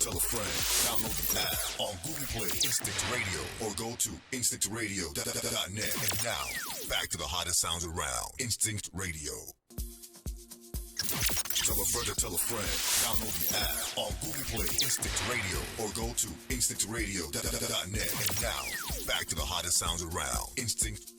Tell a friend. Download the app on Google Play, Instinct Radio, or go to instinctradio.net. And now, back to the hottest sounds around. Instinct Radio. Tell a friend to tell a friend. Download the app on Google Play, Instinct Radio, or go to instinctradio.net. And now, back to the hottest sounds around. Instinct.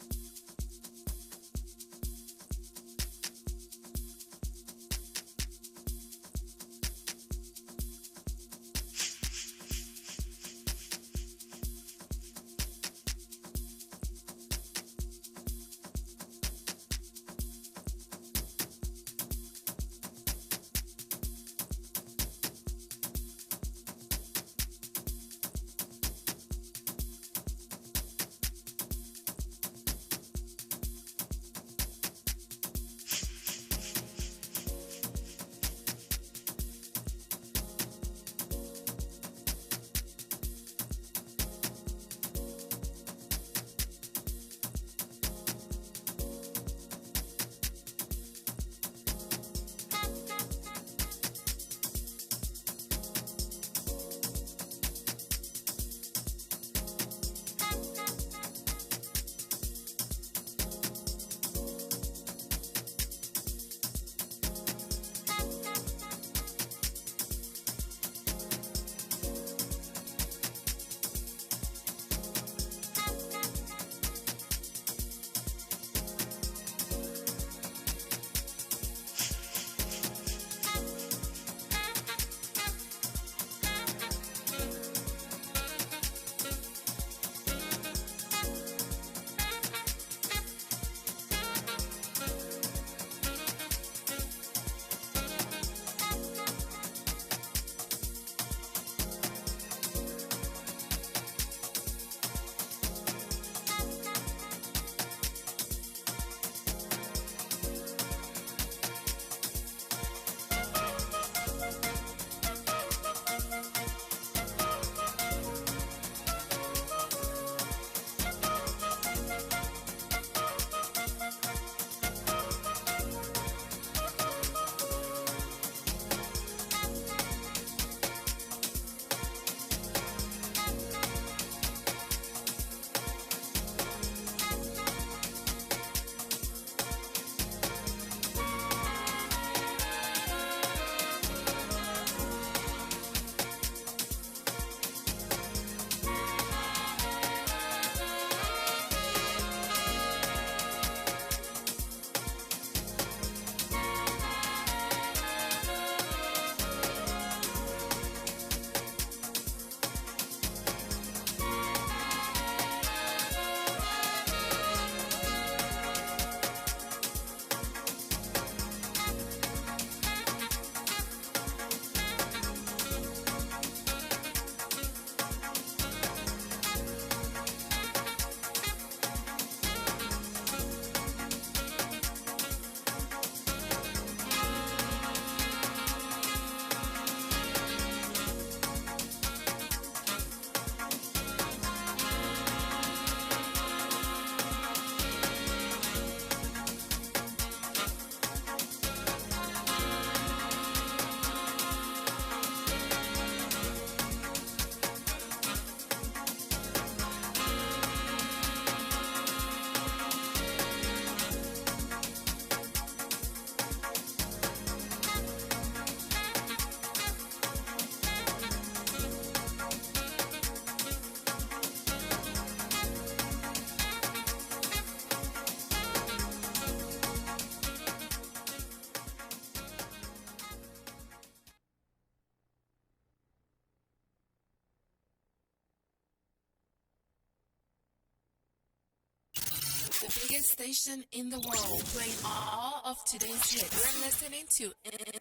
the biggest station in the world, playing all of today's hits. You're listening to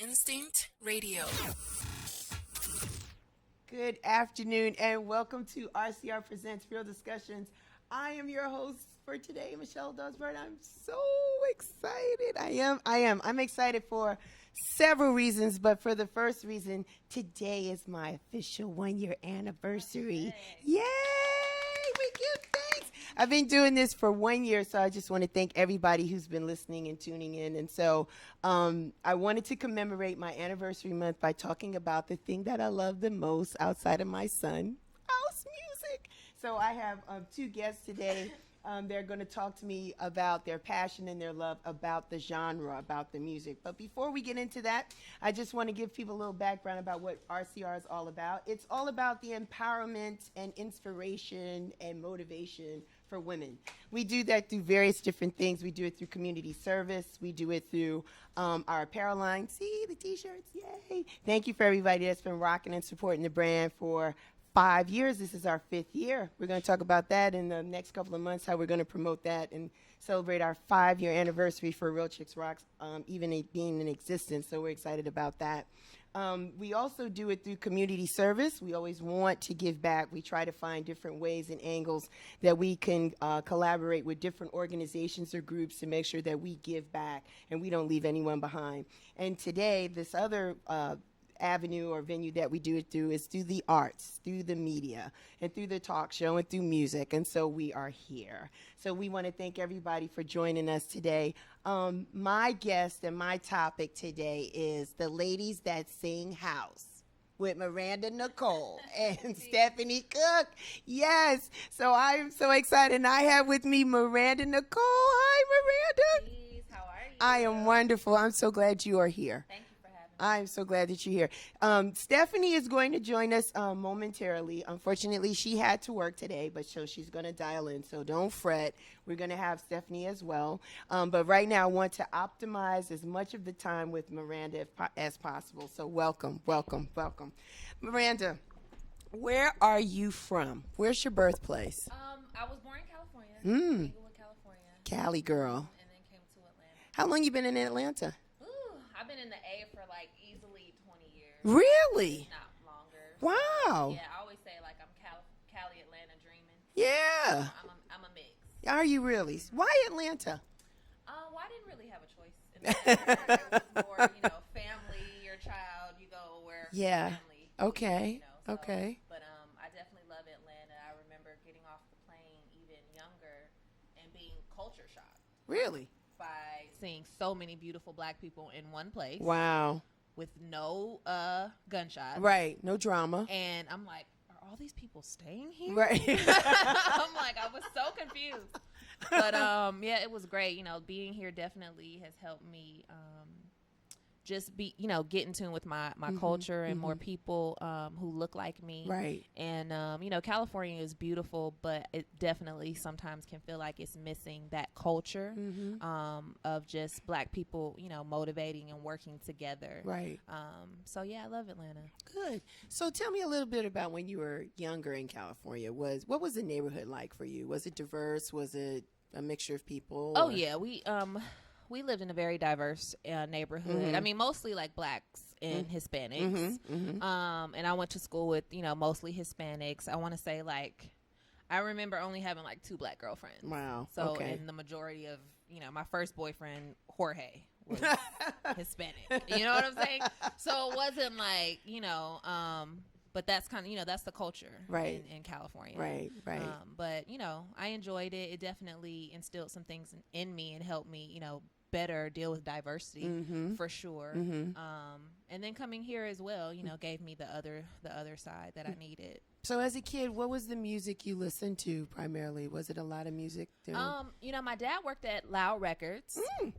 Instinct Radio. Good Good afternoon, and welcome to RCR Presents Real Discussions. I am your host for today, Michelle Dosberg. I'm so excited. I'm excited for several reasons, but for the first reason, today is my official 1-year anniversary. Yay! We give thanks. I've been doing this for 1 year, so I just want to thank everybody who's been listening and tuning in. And so I wanted to commemorate my anniversary month by talking about the thing that I love the most outside of my son, house music. So I have two guests today. They're going to talk to me about their passion and their love about the genre, about the music. But before we get into that, I just want to give people a little background about what RCR is all about. It's all about the empowerment and inspiration and motivation for women. We do that through various different things. We do it through community service. We do it through our apparel line. See the t-shirts, yay. Thank you for everybody that's been rocking and supporting the brand for 5 years. This is our 5th year. We're going to talk about that in the next couple of months, how we're going to promote that and celebrate our 5-year anniversary for Real Chicks Rocks, even it being in existence. So we're excited about that. We also do it through community service. We always want to give back. We try to find different ways and angles that we can collaborate with different organizations or groups to make sure that we give back and we don't leave anyone behind. And today, this other avenue or venue that we do it through is through the arts, through the media, and through the talk show and through music. And so we are here. So we want to thank everybody for joining us today. My guest and my topic today is the ladies that sing house with Miranda Nicole and Stephanie Cook. Yes. So I'm so excited. And I have with me Miranda Nicole. Hi, Miranda. Please, how are you? I am wonderful. I'm so glad you are here. Thank you. I'm so glad that you're here. Stephanie is going to join us momentarily. Unfortunately, she had to work today, but so she's going to dial in, so don't fret. We're going to have Stephanie as well. But right now, I want to optimize as much of the time with Miranda as possible. So welcome. Miranda, where are you from? Where's your birthplace? I was born in California, Inglewood, California. Cali girl. And then came to Atlanta. How long you been in Atlanta? I've been in the A for like easily 20 years. Really? Not longer. Wow. Yeah, I always say like I'm Cali, Atlanta dreaming. Yeah. I'm a mix. Are you really? Why Atlanta? Well, I didn't really have a choice. It was more, family, your child, you go where family. Okay. So, okay. But I definitely love Atlanta. I remember getting off the plane even younger and being culture shocked. Really? By seeing so many beautiful black people in one place. Wow. With no gunshots. Right. No drama. And I'm like, are all these people staying here? Right. I'm like, I was so confused. But yeah, it was great. Being here definitely has helped me just be, get in tune with my culture and more people who look like me. Right. And, California is beautiful, but it definitely sometimes can feel like it's missing that culture of just black people, motivating and working together. Right. So, yeah, I love Atlanta. Good. So tell me a little bit about when you were younger in California. What was the neighborhood like for you? Was it diverse? Was it a mixture of people? Oh, yeah. We lived in a very diverse neighborhood. I mean, mostly like blacks and Hispanics. And I went to school with, mostly Hispanics. I want to say I remember only having 2 black girlfriends. Wow. So, okay. and the majority of, my first boyfriend, Jorge, was Hispanic. You know what I'm saying? So it wasn't but that's kind of, that's the culture in California. Right. But, I enjoyed it. It definitely instilled some things in me and helped me, better deal with diversity for sure. And then coming here as well, gave me the other side that I needed. So as a kid, what was the music you listened to primarily? Was it a lot of music? My dad worked at Loud Records in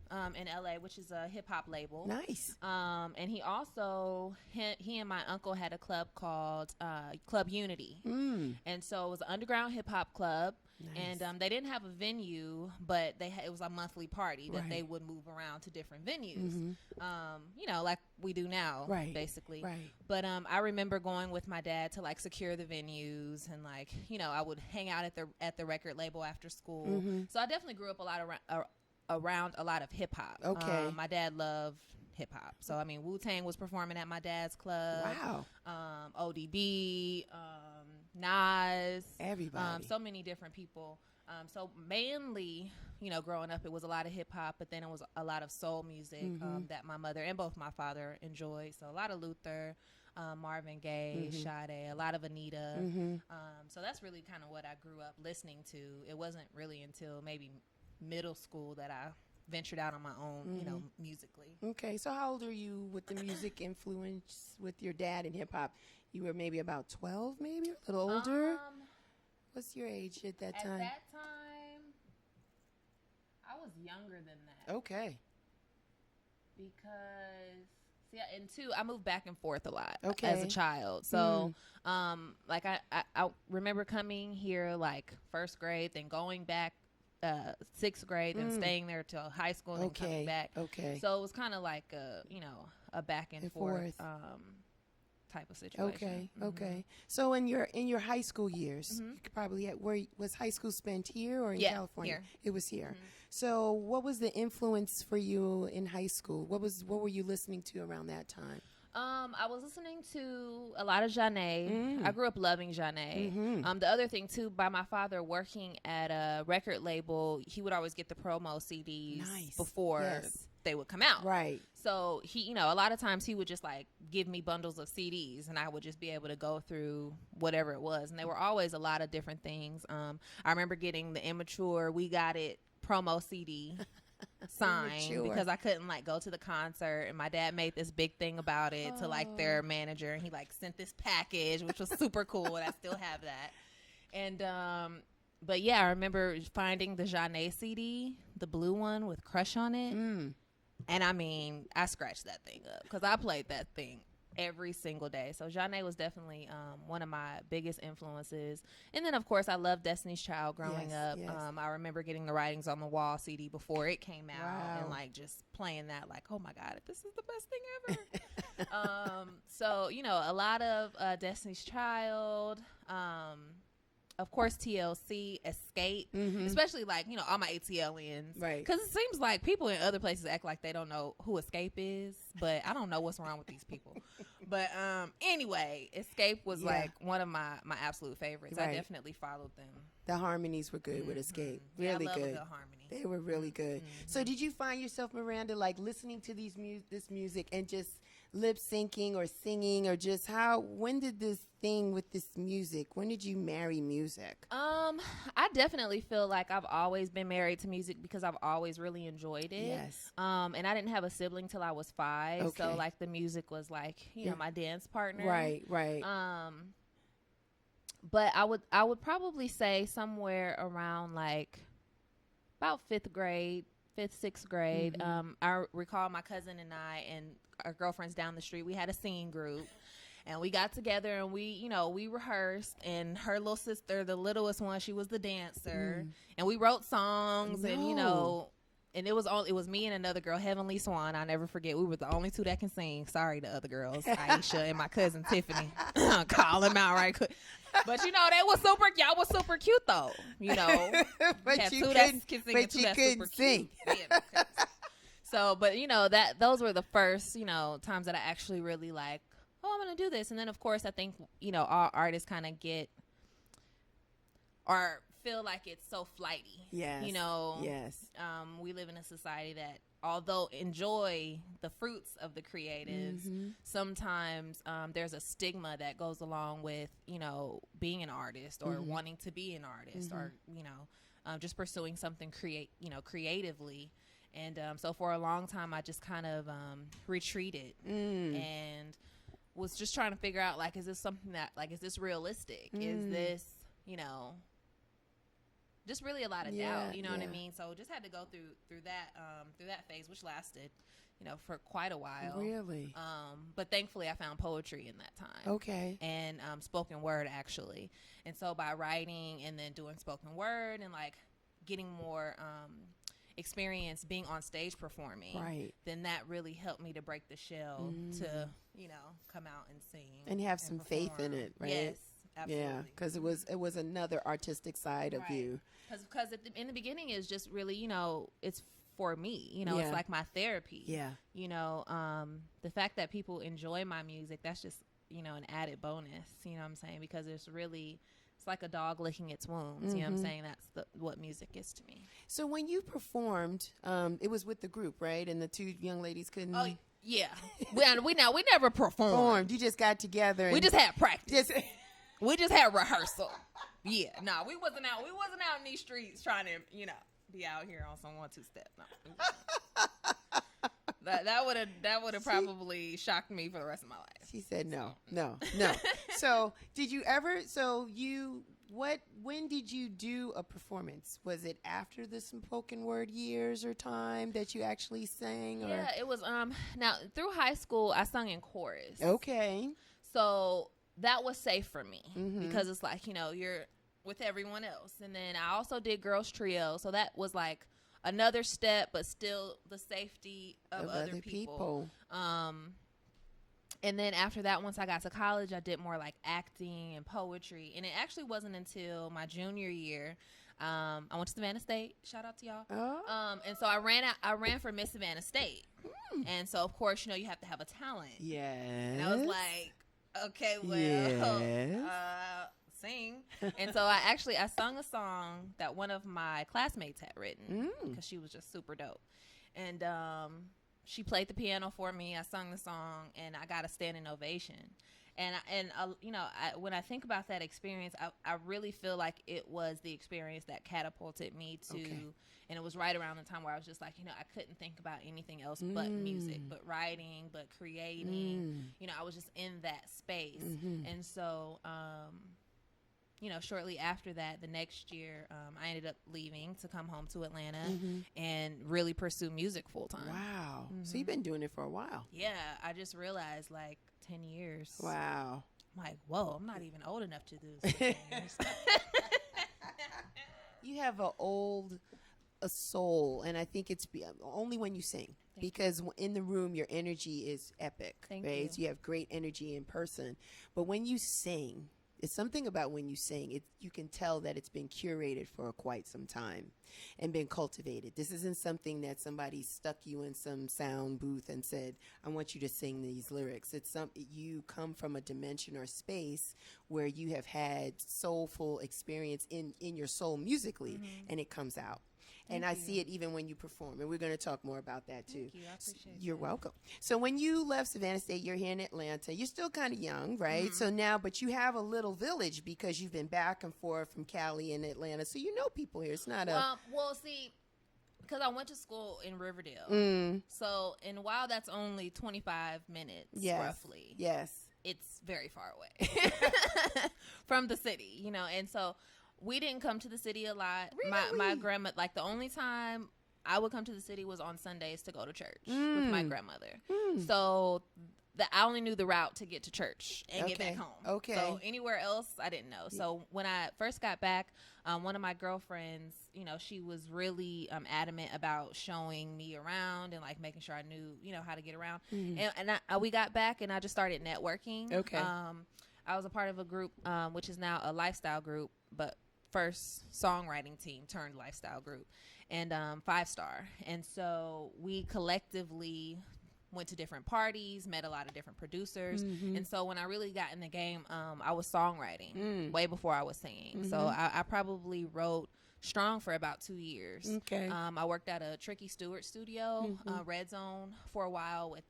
LA, which is a hip hop label. Nice. And he also, he and my uncle had a club called Club Unity. And so it was an underground hip hop club. Nice. And they didn't have a venue, but it was a monthly party that they would move around to different venues, like we do now, basically. Right. But I remember going with my dad to secure the venues, and I would hang out at the record label after school. So I definitely grew up a lot around a lot of hip hop. Okay. My dad loved hip hop. So, Wu-Tang was performing at my dad's club. Wow. ODB, Nas, everybody. so many different people. So mainly, growing up, it was a lot of hip hop, but then it was a lot of soul music that my mother and both my father enjoyed. So a lot of Luther, Marvin Gaye, Sade, a lot of Anita. So that's really kind of what I grew up listening to. It wasn't really until maybe middle school that I ventured out on my own, musically. Okay, so how old are you with the music influence with your dad in hip hop? You were maybe about 12, maybe a little older. What's your age at that time? At that time, I was younger than that. Okay. Because, and two, I moved back and forth a lot okay. as a child. So, like, I remember coming here, like, first grade, then going back sixth grade, then staying there till high school, and then coming back. Okay. So it was kind of like a back and forth type of situation. Okay. So in your high school years, you could probably where was high school spent here or in California? Here. It was here. So what was the influence for you in high school? What were you listening to around that time? I was listening to a lot of Janae. I grew up loving Janae. The other thing too, by my father working at a record label, he would always get the promo CDs before they would come out. Right. So he, a lot of times he would just like give me bundles of CDs and I would just be able to go through whatever it was. And they were always a lot of different things. I remember getting the Immature We Got It promo CD sign because I couldn't like go to the concert, and my dad made this big thing about it to like their manager, and he like sent this package which was super cool, and I still have that. And but yeah, I remember finding the Janae CD, the blue one with Crush on it, and I mean I scratched that thing up because I played that thing every single day. So Janae was definitely one of my biggest influences. And then of course I loved Destiny's Child growing up. I remember getting the Writings on the Wall CD before it came out and like just playing that like, oh my God, this is the best thing ever. So a lot of Destiny's Child, of course TLC, Escape, especially like all my ATLians, right? Because it seems like people in other places act like they don't know who Escape is, but I don't know what's wrong with these people. But anyway, Escape was like one of my absolute favorites. I definitely followed them. The harmonies were good with Escape, really I love good. A good harmony. They were really good. So did you find yourself, Miranda, like listening to this music and just lip syncing or singing, or just when did this thing with this music, when did you marry music? I definitely feel like I've always been married to music because I've always really enjoyed it. Yes. And I didn't have a sibling till I was 5. Okay. So like the music was like, my dance partner. Right. But I would probably say somewhere around like about 5th grade, 5th, 6th grade. I recall my cousin and I and our girlfriends down the street, we had a singing group, and we got together and we rehearsed, and her little sister, the littlest one, she was the dancer, and we wrote songs, and it was me and another girl, Heavenly Swan. I'll never forget. We were the only 2 that can sing. Sorry to other girls, Aisha and my cousin Tiffany. Call them out right quick. But y'all was super cute though. But you couldn't sing. So, but those were the first times that I actually really like, I'm gonna do this. And then of course I think all artists kind of get or feel like it's so flighty. Yes. Yes. We live in a society that, although enjoy the fruits of the creatives, sometimes there's a stigma that goes along with being an artist or wanting to be an artist or just pursuing something creatively. And so for a long time I just kind of retreated and was just trying to figure out, like, is this something that, like, is this realistic? Is this just really a lot of doubt, what I mean? So just had to go through that phase, which lasted, for quite a while. Really? But thankfully I found poetry in that time. Okay. And spoken word, actually. And so by writing and then doing spoken word and like getting more experience being on stage performing, then that really helped me to break the shell to come out and sing and have some faith in it, right? Yes. Absolutely. Yeah, because it was another artistic side of you. Because in the beginning, it's just really, it's for me. It's like my therapy. Yeah. The fact that people enjoy my music, that's just, an added bonus, you know what I'm saying? Because it's like a dog licking its wounds, you know what I'm saying? That's what music is to me. So when you performed, it was with the group, right? And the two young ladies couldn't. Oh, yeah. we never performed. You just got together. We just had practice. We just had rehearsal. Yeah. No, we wasn't out in these streets trying to, be out here on some 1-2 step. No. That would have probably shocked me for the rest of my life. She said no. So did you ever? When did you do a performance? Was it after the spoken word years or time that you actually sang? Or? Yeah, it was. Now through high school, I sung in chorus. Okay. So that was safe for me because it's like you're with everyone else, and then I also did girls trio, so that was like another step, but still the safety of other people. And then after that, once I got to college, I did more like acting and poetry. And it actually wasn't until my junior year. I went to Savannah State. Shout out to y'all. Oh. And so I ran for Miss Savannah State. And so, of course, you have to have a talent. Yes. And I was like, okay, well, yes. Sing. And so I sung a song that one of my classmates had written because she was just super dope. And she played the piano for me. I sung the song, and I got a standing ovation. And when I think about that experience, I really feel like it was the experience that catapulted me to, and it was right around the time where I was just like, I couldn't think about anything else but music, but writing, but creating. I was just in that space. And so, shortly after that, the next year, I ended up leaving to come home to Atlanta and really pursue music full time. Wow. So you've been doing it for a while. Yeah. I just realized 10 years. Wow. I'm like, whoa, I'm not even old enough to do this. 10 years. You have a soul, and I think it's only when you sing. Because in the room, your energy is epic. Thank right? you. So you have great energy in person. But when you sing, it's something about when you sing, you can tell that it's been curated for quite some time and been cultivated. This isn't something that somebody stuck you in some sound booth and said, I want you to sing these lyrics. It's you come from a dimension or space where you have had soulful experience in your soul musically, and it comes out. And I see it even when you perform. And we're going to talk more about that, too. Thank you. I appreciate You're welcome. So when you left Savannah State, you're here in Atlanta. You're still kind of young, right? So now, but you have a little village because you've been back and forth from Cali and Atlanta. So you know people here. It's not well, see, because I went to school in Riverdale. So, and while that's only 25 minutes, roughly. Yes. It's very far away from the city, and so we didn't come to the city a lot. Really? My grandma, the only time I would come to the city was on Sundays to go to church with my grandmother. So I only knew the route to get to church and get back home. Okay. So anywhere else, I didn't know. So when I first got back, one of my girlfriends, she was really adamant about showing me around and making sure I knew, how to get around. And we got back and I just started networking. Okay. I was a part of a group, which is now a lifestyle group, but first songwriting team turned lifestyle group, and 5 Star. And so we collectively went to different parties, met a lot of different producers. And so when I really got in the game, I was songwriting way before I was singing. So I probably wrote strong for about 2 years. Okay. I worked at a Tricky Stewart studio, Red Zone, for a while with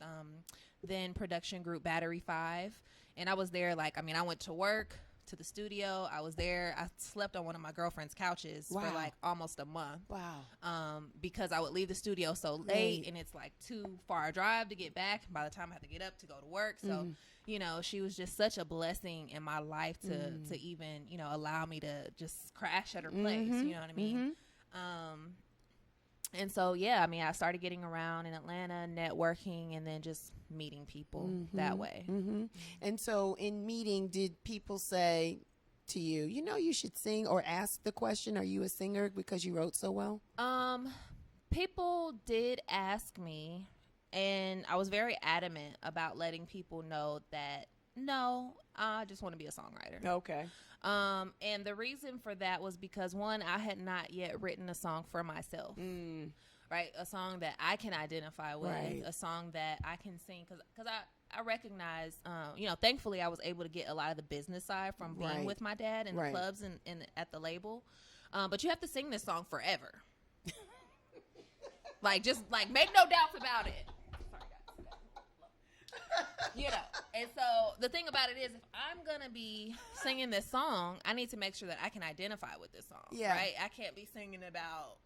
then production group Battery 5. And I was there I went to work, to the studio. I was there. I slept on one of my girlfriend's couches for almost a month. Wow. Because I would leave the studio so late and it's too far a drive to get back. By the time I had to get up to go to work. So, she was just such a blessing in my life to even, allow me to just crash at her place. You know what I mean? And so, I started getting around in Atlanta, networking, and then just meeting people that way. And so in meeting, did people say to you, you should sing, or ask the question, are you a singer because you wrote so well? People did ask me, and I was very adamant about letting people know that, no, I just want to be a songwriter. Okay. And the reason for that was because, one, I had not yet written a song for myself, right? A song that I can identify with, a song that I can sing. Because I recognize, thankfully I was able to get a lot of the business side from being with my dad in the clubs and at the label. But you have to sing this song forever. Like, just like, make no doubts about it. And so the thing about it is, if I'm going to be singing this song, I need to make sure that I can identify with this song. Yeah. Right? I can't be singing about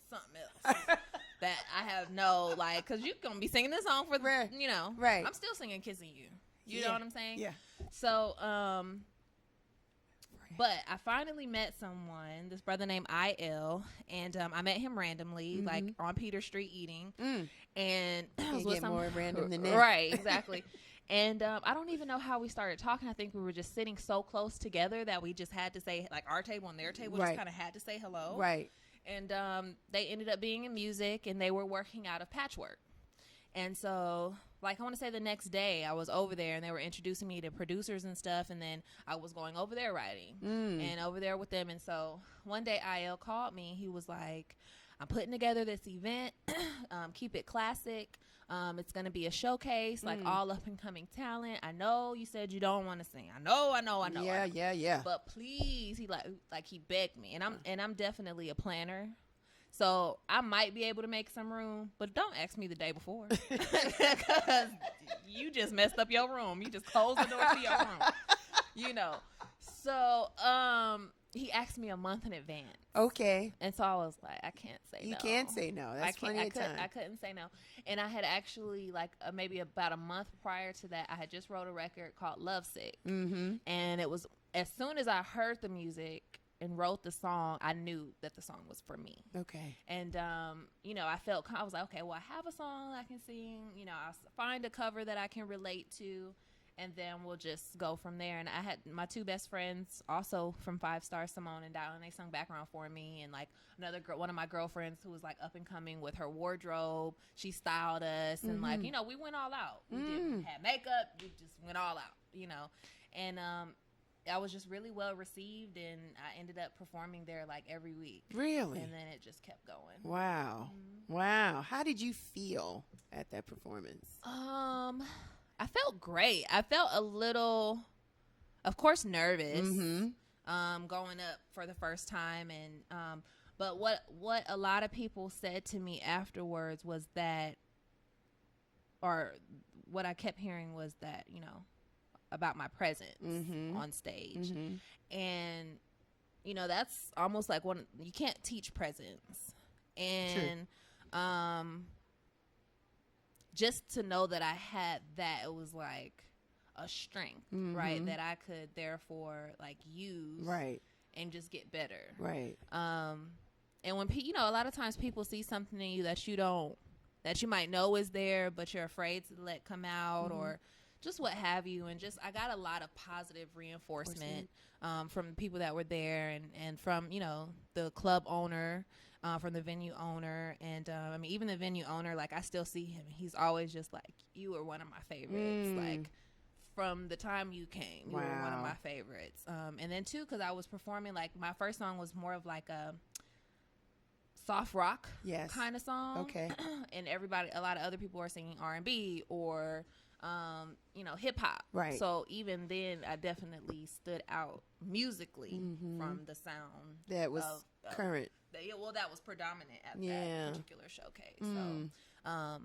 something else that I have because you're going to be singing this song for, right. I'm still singing Kissing You. You know what I'm saying? Yeah. So, but I finally met someone, this brother named IL, and I met him randomly, like on Peter Street eating. And I was with more random than that. Right, exactly. And I don't even know how we started talking. I think we were just sitting so close together that we just had to say, like, our table and their table just kind of had to say hello. Right. And they ended up being in music, and they were working out of Patchwork. And so, like, I want to say the next day I was over there, and they were introducing me to producers and stuff, and then I was going over there writing and over there with them. And so one day IL called me. He was like, I'm putting together this event, keep it classic. It's going to be a showcase, like all up-and-coming talent. I know you said you don't want to sing. I know. Yeah. But please, he he begged me, and I'm definitely a planner. So I might be able to make some room, but don't ask me the day before because you just messed up your room. You just closed the door to your room, So he asked me a month in advance. Okay. And so I was like, I can't say no. You can't say no. That's plenty of time. I couldn't say no. And I had actually, maybe about a month prior to that, I had just wrote a record called Lovesick. Mm-hmm. And it was, as soon as I heard the music and wrote the song, I knew that the song was for me. Okay. And, I was like, okay, well, I have a song I can sing. I'll find a cover that I can relate to, and then we'll just go from there. And I had my two best friends, also from 5 Star, Simone and Dallin, they sung background for me. And, another girl, one of my girlfriends who was, up and coming with her wardrobe, she styled us. And, we went all out. We didn't have makeup. We just went all out, And, I was just really well received, and I ended up performing there every week. Really? And then it just kept going. Wow. Wow. How did you feel at that performance? I felt great. I felt a little, of course, nervous, going up for the first time. And, but what a lot of people said to me afterwards was that, or what I kept hearing was that, about my presence on stage. And that's almost like you can't teach presence. And just to know that I had that, it was like a strength, right, that I could therefore use and just get better, right. And when a lot of times people see something in you that you might know is there, but you're afraid to let come out, or just what have you. And just I got a lot of positive reinforcement from the people that were there, and from the club owner, from the venue owner, and even the venue owner, I still see him. He's always just you were one of my favorites. From the time you came, you were one of my favorites. And then too, because I was performing, my first song was more of a soft rock kind of song. Okay. And a lot of other people are singing R&B or hip hop. Right. So even then, I definitely stood out musically from the sound that was current. That was predominant at that particular showcase. So,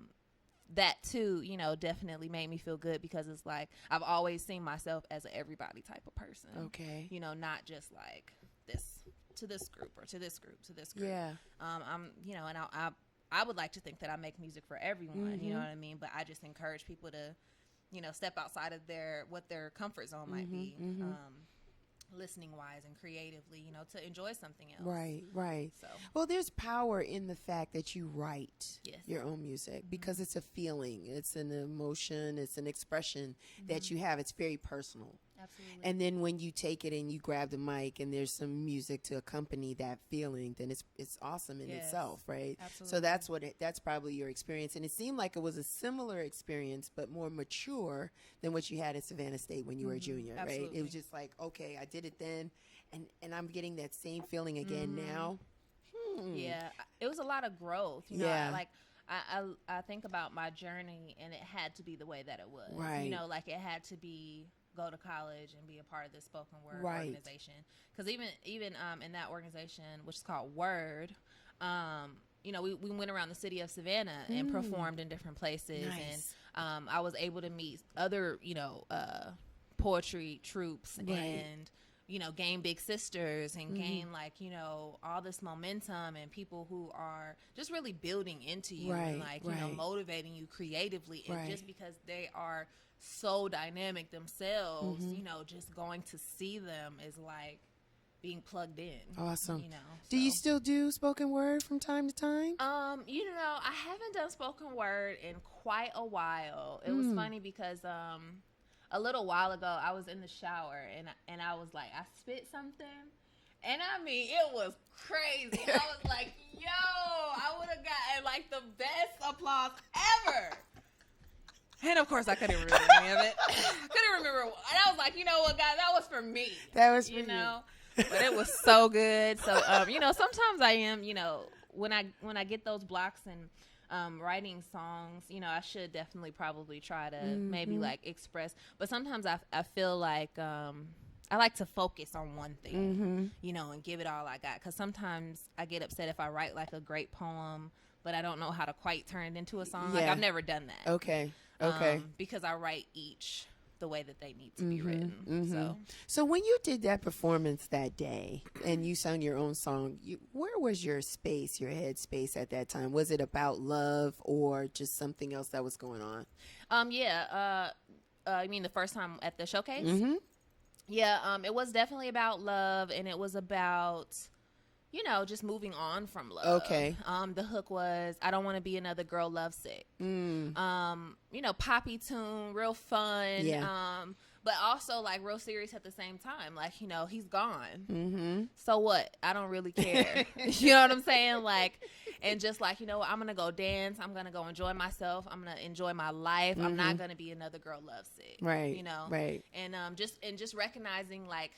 that too, definitely made me feel good, because it's I've always seen myself as an everybody type of person. Okay. Not just this to this group or to this group to this group. Yeah. And I would like to think that I make music for everyone. You know what I mean? But I just encourage people to, step outside of what their comfort zone might be, listening wise and creatively, to enjoy something else. Right, right. So, well, there's power in the fact that you write your own music, because it's a feeling, it's an emotion, it's an expression that you have. It's very personal. Absolutely. And then when you take it and you grab the mic and there's some music to accompany that feeling, then it's awesome in itself, right? Absolutely. So that's probably your experience. And it seemed like it was a similar experience, but more mature than what you had at Savannah State when you were a junior, right? It was just okay, I did it then, and I'm getting that same feeling again now. Yeah, it was a lot of growth. I think about my journey, and it had to be the way that it was. Right. You know, like it had to be go to college and be a part of the spoken word Right. organization. Because even in that organization, which is called Word, you know, we went around the city of Savannah and performed in different places. Nice. And I was able to meet other, you know, poetry troops Right. and, you know, gain big sisters and gain, like, you know, all this momentum and people who are just really building into you and, like, you know, motivating you creatively. And just because they are so dynamic themselves, you know, just going to see them is like being plugged in. Awesome. You know, do you still do spoken word from time to time? You know, I haven't done spoken word in quite a while. It was funny because a little while ago I was in the shower and I was like, I spit something, and I mean it was crazy. I was like, yo, I would have gotten like the best applause ever. And of course I couldn't remember any of it. I couldn't remember, and I was like, you know what, guys, that was for me. That was for you know. But it was so good. So you know, sometimes I am, you know, when I get those blocks and writing songs, you know, I should definitely probably try to maybe like express, but sometimes I feel like I like to focus on one thing, you know, and give it all I got, because sometimes I get upset if I write like a great poem but I don't know how to quite turn it into a song. Like I've never done that. Okay because I write each the way that they need to be written. So when you did that performance that day and you sung your own song, where was your space, your head space at that time? Was it about love or just something else that was going on? You mean the first time at the showcase? Yeah, it was definitely about love, and it was about, you know, just moving on from love. Okay. The hook was, I don't want to be another girl lovesick. You know, poppy tune, real fun. Yeah. But also like real serious at the same time. Like, you know, he's gone. So what? I don't really care. You know what I'm saying? Like, and just like, you know what? I'm going to go dance. I'm going to go enjoy myself. I'm going to enjoy my life. I'm not going to be another girl lovesick. Right. You know? Right. And just recognizing like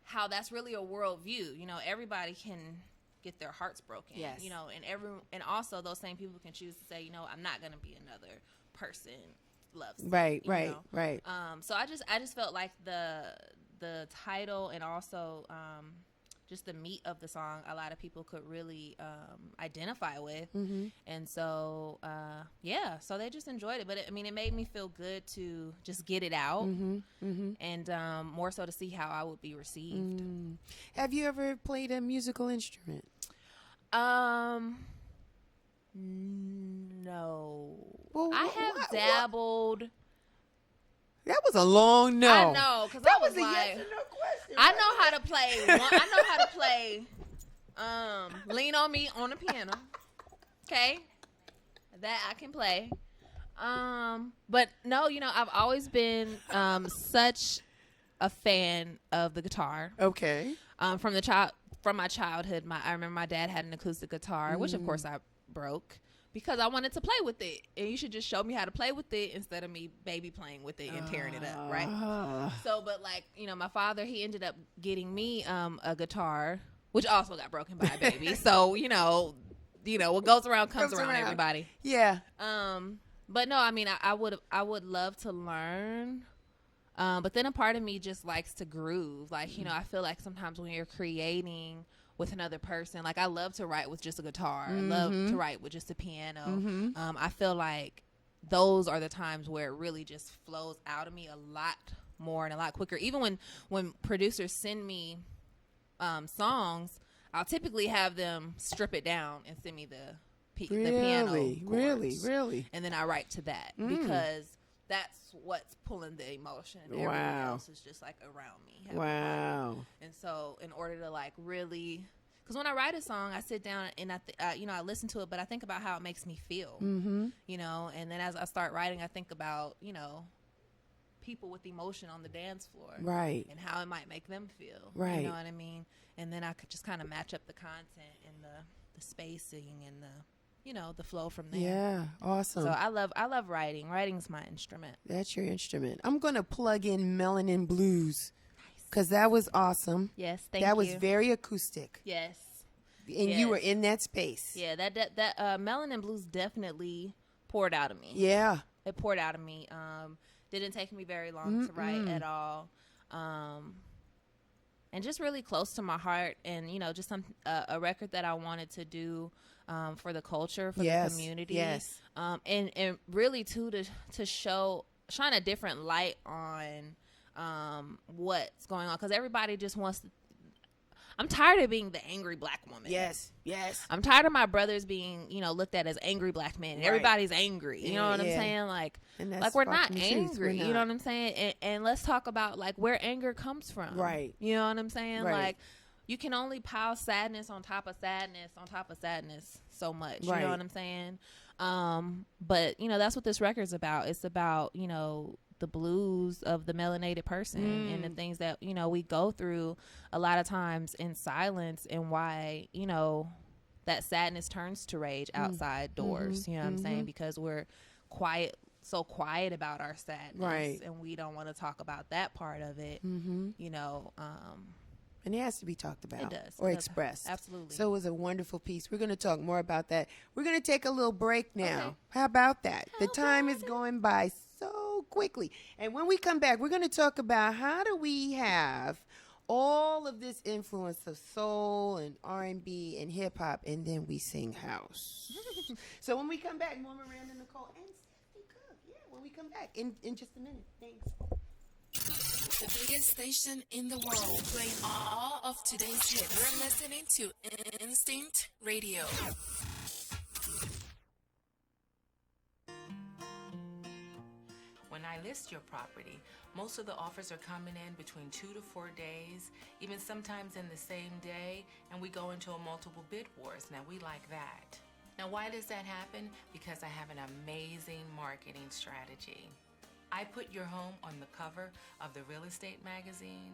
how that's really a worldview. You know, everybody can get their hearts broken. Yes. You know, and also those same people can choose to say, you know, I'm not going to be another person loves. Right. Right. So I just felt like the title and also just the meat of the song, a lot of people could really identify with. And so so they just enjoyed it. But it made me feel good to just get it out and more so to see how I would be received. Have you ever played a musical instrument? No. Well, I have dabbled. That was a long no. I know, because that was was a like, yes or no question. I know how to play. I know how to play. Lean on Me on the piano. Okay, that I can play. But no, you know, I've always been such a fan of the guitar. Okay. From my childhood, I remember my dad had an acoustic guitar, which of course I broke because I wanted to play with it. And you should just show me how to play with it instead of me baby playing with it and tearing it up, right? So, but like, you know, my father, he ended up getting me a guitar, which also got broken by a baby. So, you know, what goes around comes around, everybody. Yeah. But no, I mean, I would love to learn. But then a part of me just likes to groove. Like, you know, I feel like sometimes when you're creating with another person, like I love to write with just a guitar. I love to write with just a piano. I feel like those are the times where it really just flows out of me a lot more and a lot quicker. Even when producers send me songs, I'll typically have them strip it down and send me the piano chords. Really? And then I write to that because that's what's pulling the emotion. Everything else is just like around me. Wow. And so in order to like really, because when I write a song, I sit down and I listen to it, but I think about how it makes me feel, you know, and then as I start writing, I think about, you know, people with emotion on the dance floor. Right. And how it might make them feel. Right. You know what I mean? And then I could just kind of match up the content and the spacing and the flow from there. Yeah, awesome. So I love writing. Writing's my instrument. That's your instrument. I'm going to plug in Melanin Blues because that was awesome. Yes, thank you. That was very acoustic. Yes. And you were in that space. Yeah, that Melanin Blues definitely poured out of me. Yeah. It poured out of me. Didn't take me very long to write at all. And just really close to my heart, and just a record that I wanted to do for the culture, for the community. Yes. And really too to shine a different light on what's going on, because everybody just wants to. I'm tired of being the angry black woman. Yes. I'm tired of my brothers being, looked at as angry black men. Right. Everybody's angry. You know what I'm saying? Like we're not angry. You know what I'm saying? And let's talk about like where anger comes from. Right. You know what I'm saying? Right. Like you can only pile sadness on top of sadness on top of sadness so much. You know what I'm saying? But that's what this record's about. It's about, the blues of the melanated person and the things that we go through a lot of times in silence, and why that sadness turns to rage outside doors. You know what I'm saying? Because we're so quiet about our sadness, and we don't want to talk about that part of it. And it has to be talked about. It does. Or expressed. Absolutely. So it was a wonderful piece. We're going to talk more about that. We're going to take a little break now. Okay. How about that? The time is going by so quickly. And when we come back, we're going to talk about how do we have all of this influence of soul and R&B and hip-hop, and then we sing house. So when we come back, more Miranda Nicole and CeCe Cook. Yeah, when we come back in just a minute. Thanks. The biggest station in the world, playing all of today's hits. You're listening to Instinct Radio. When I list your property, most of the offers are coming in between 2 to 4 days, even sometimes in the same day, and we go into a multiple bid wars. Now, we like that. Now, why does that happen? Because I have an amazing marketing strategy. I put your home on the cover of the real estate magazine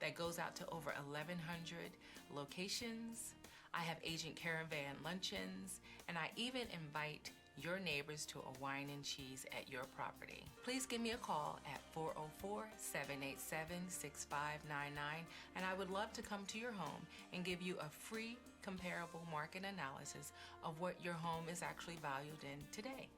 that goes out to over 1,100 locations. I have agent caravan luncheons, and I even invite your neighbors to a wine and cheese at your property. Please give me a call at 404-787-6599, and I would love to come to your home and give you a free comparable market analysis of what your home is actually valued in today.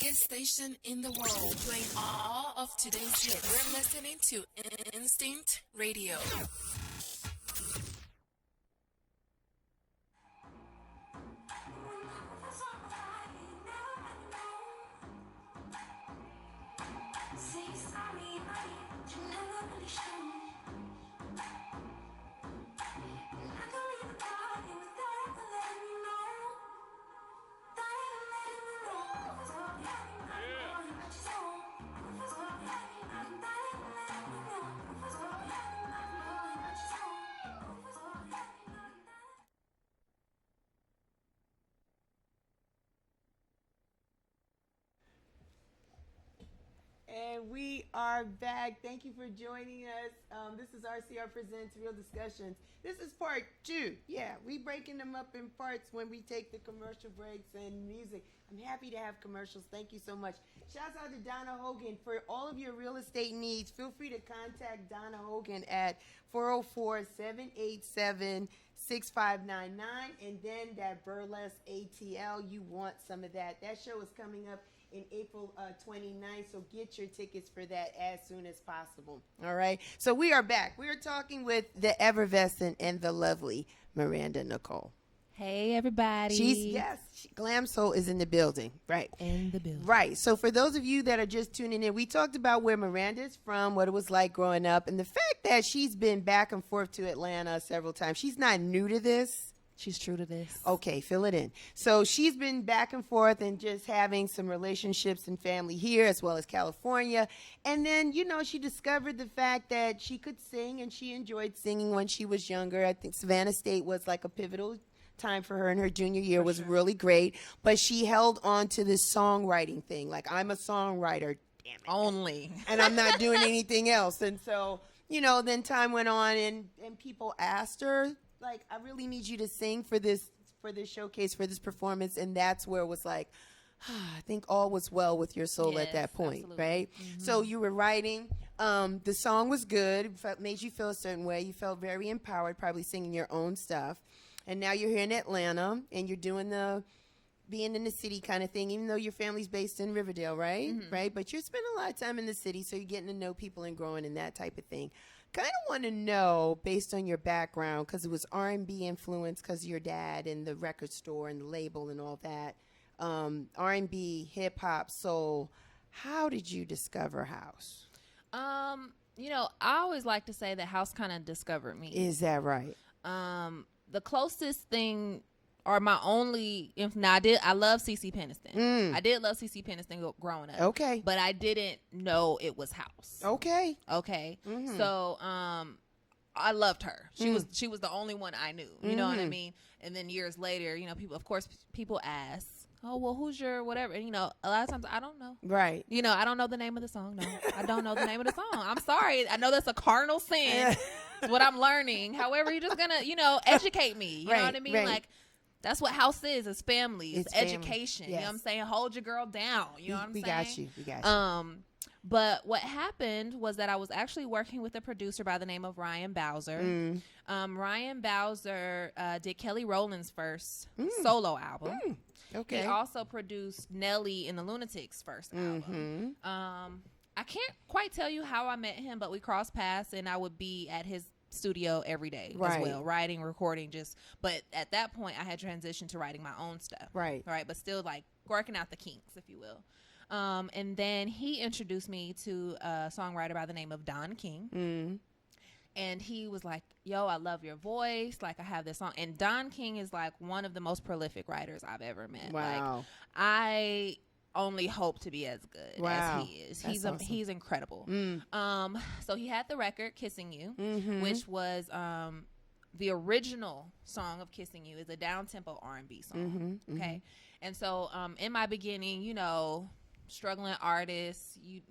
biggest station in the world, playing all of today's hits. We're listening to Instinct Radio. And we are back. Thank you for joining us. This is RCR Presents Real Discussions. This is part 2. Yeah, we breaking them up in parts when we take the commercial breaks and music. I'm happy to have commercials. Thank you so much. Shouts out to Donna Hogan. For all of your real estate needs, feel free to contact Donna Hogan at 404-787-6599. And then that Burlesque ATL, you want some of that. That show is coming up in April 29th, so get your tickets for that as soon as possible. All right, so we are back. We are talking with the effervescent and the lovely Miranda Nicole. Hey, everybody. Glamsoul is in the building, right? In the building. Right, so for those of you that are just tuning in, we talked about where Miranda's from, what it was like growing up, and the fact that she's been back and forth to Atlanta several times. She's not new to this. She's true to this. Okay, fill it in. So she's been back and forth and just having some relationships and family here as well as California. And then, she discovered the fact that she could sing and she enjoyed singing when she was younger. I think Savannah State was like a pivotal time for her, and her junior year was really great. But she held on to this songwriting thing. Like, I'm a songwriter, damn it. Only. And I'm not doing anything else. And so, then time went on and people asked her, like, I really need you to sing for this showcase, for this performance. And that's where it was like, I think all was well with your soul at that point, absolutely. Right? Mm-hmm. So you were writing. The song was good, made you feel a certain way. You felt very empowered, probably singing your own stuff. And now you're here in Atlanta, and you're doing the being in the city kind of thing, even though your family's based in Riverdale, right? Mm-hmm. Right? But you're spending a lot of time in the city, so you're getting to know people and growing and that type of thing. Kind of want to know, based on your background, because it was R&B influence because of your dad and the record store and the label and all that, R&B, hip-hop, soul, how did you discover house? I always like to say that house kind of discovered me. Is that right? The closest thing, or my only, I love CeCe Peniston. I did love CeCe Peniston growing up. Okay. But I didn't know it was house. Okay. Mm-hmm. So, I loved her. She was the only one I knew. You know what I mean? And then years later, people ask, oh, well, who's your whatever? And, a lot of times I don't know. Right. I don't know the name of the song. No, I don't know the name of the song. I'm sorry. I know that's a cardinal sin. It's what I'm learning. However, you're just going to, educate me. You know what I mean? Right. Like, that's what house is. It's family. It's education. Yes. You know what I'm saying? Hold your girl down. You know what I'm saying? We got you. But what happened was that I was actually working with a producer by the name of Ryan Bowser. Ryan Bowser did Kelly Rowland's first solo album. Okay. He also produced Nelly and the Lunatics' first album. I can't quite tell you how I met him, but we crossed paths, and I would be at his studio every day as well, writing, recording, but at that point I had transitioned to writing my own stuff. Right. But still like working out the kinks, if you will. And then he introduced me to a songwriter by the name of Don King. And he was like, yo, I love your voice. Like, I have this song. And Don King is like one of the most prolific writers I've ever met. Wow. Like, I only hope to be as good as he is. That's awesome. He's incredible. So he had the record Kissing You, which was the original song of Kissing You is a down-tempo R&B song. Okay. And so in my beginning, struggling artist, you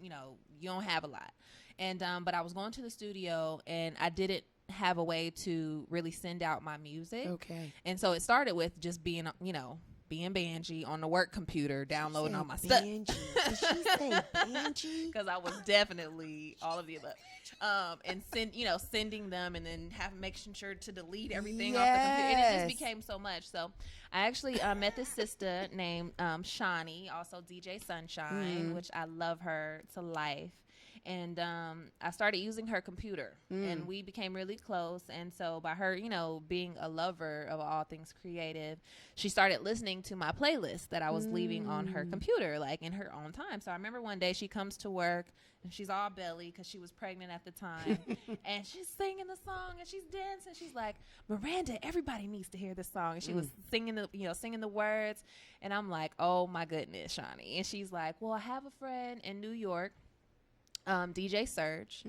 don't have a lot. And but I was going to the studio and I didn't have a way to really send out my music. Okay. And so it started with just being being Banji on the work computer, downloading all my stuff. Did she say Banji? Because I was definitely all of the above. And sending them, and then making sure to delete everything off the computer. And it just became so much. So I actually met this sister named Shawnee, also DJ Sunshine, which I love her to life. And I started using her computer, and we became really close. And so by her, being a lover of all things creative, she started listening to my playlist that I was leaving on her computer, like in her own time. So I remember one day she comes to work, and she's all belly because she was pregnant at the time. And she's singing the song, and she's dancing. She's like, Miranda, everybody needs to hear this song. And she was singing the words. And I'm like, oh my goodness, Shawnee. And she's like, well, I have a friend in New York, DJ Serge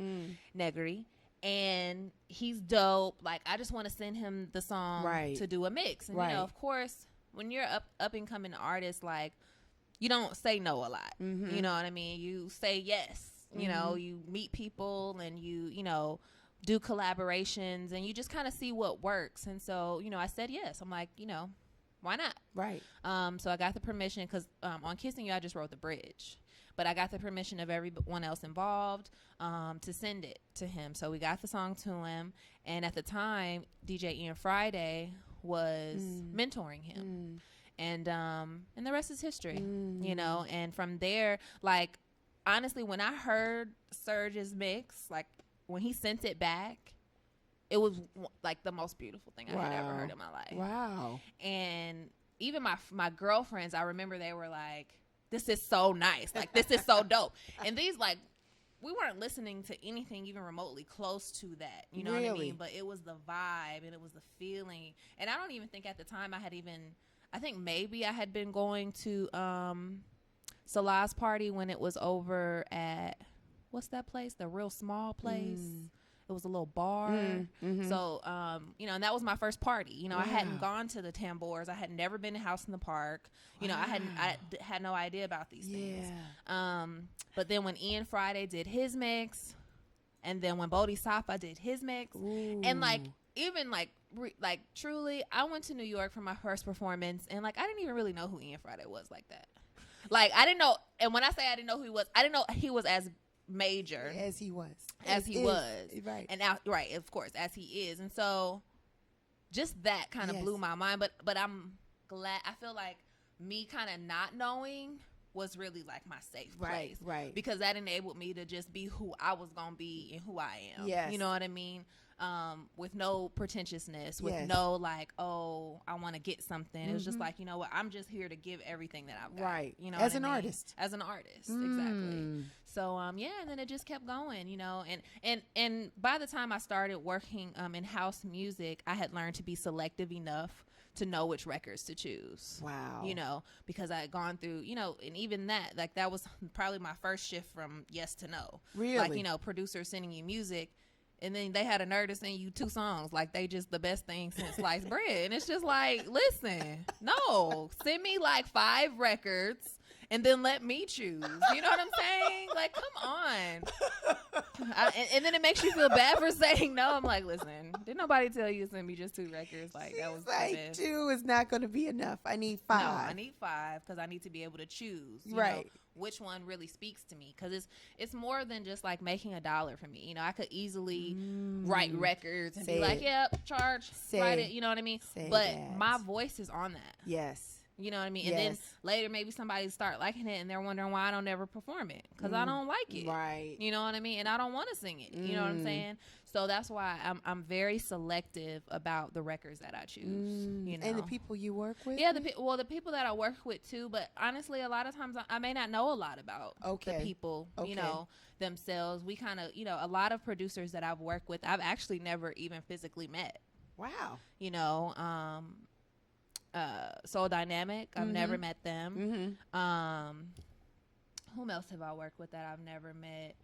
Negri, and he's dope. Like, I just want to send him the song to do a mix. And of course, when you're up and coming artist, like, you don't say no a lot. You know what I mean? You say yes. You meet people, and you do collaborations, and you just kind of see what works. And so I said yes. I'm like, why not? Right. So I got the permission, because on Kissing You I just wrote the bridge. But I got the permission of everyone else involved to send it to him. So we got the song to him. And at the time, DJ Ian Friday was mentoring him. And the rest is history, And from there, like, honestly, when I heard Serge's mix, like, when he sent it back, it was, like, the most beautiful thing I had ever heard in my life. Wow. And even my girlfriends, I remember they were like, this is so nice. Like, this is so dope. And these, like, we weren't listening to anything even remotely close to that. You know what I mean? But it was the vibe, and it was the feeling. And I don't even think at the time I think maybe I had been going to Salah's party when it was over at, what's that place? The Real Small place. It was a little bar. So, and that was my first party. I hadn't gone to the Tambours. I had never been to House in the Park. I had no idea about these things. But then when Ian Friday did his mix, and then when Bodhisattva did his mix, and like, even like truly, I went to New York for my first performance, and like, I didn't even really know who Ian Friday was like that. Like, I didn't know. And when I say I didn't know who he was, I didn't know he was as major as he was, right, and now, right, of course, as he is. And so just that kind of blew my mind, but I'm glad. I feel like me kind of not knowing was really like my safe place, right, because that enabled me to just be who I was gonna be and who I am. You know what I mean? With no pretentiousness, with no like, oh, I want to get something. It was just like, you know what, I'm just here to give everything that I've got. Right. You know, as an artist. As an artist, exactly. So and then it just kept going, and by the time I started working in house music, I had learned to be selective enough to know which records to choose. Wow. Because I had gone through, and even that, like, that was probably my first shift from yes to no. Really? Like, producers sending you music, and then they had a nerve to send you 2 songs, like they just the best thing since sliced bread. And it's just like, listen, no, send me like 5 records, and then let me choose. You know what I'm saying? Like, come on. And then it makes you feel bad for saying no. I'm like, listen, did nobody tell you to send me just 2 records? Like, that was like 2 is not going to be enough. I need 5. No, I need 5 because I need to be able to choose. You know, which one really speaks to me, because it's more than just like making $1 for me. I could easily write records and be like, yep, charge, write it. You know what I mean? But my voice is on that. Yes. You know what I mean? And then later maybe somebody start liking it, and they're wondering why I don't ever perform it, because I don't like it. Right. You know what I mean? And I don't want to sing it. You know what I'm saying? So that's why I'm very selective about the records that I choose. And the people you work with? Yeah, the people that I work with too. But honestly, a lot of times I may not know a lot about the people, themselves. We kind of, a lot of producers that I've worked with, I've actually never even physically met. Wow. Soul Dynamic, I've never met them. Whom else have I worked with that I've never met?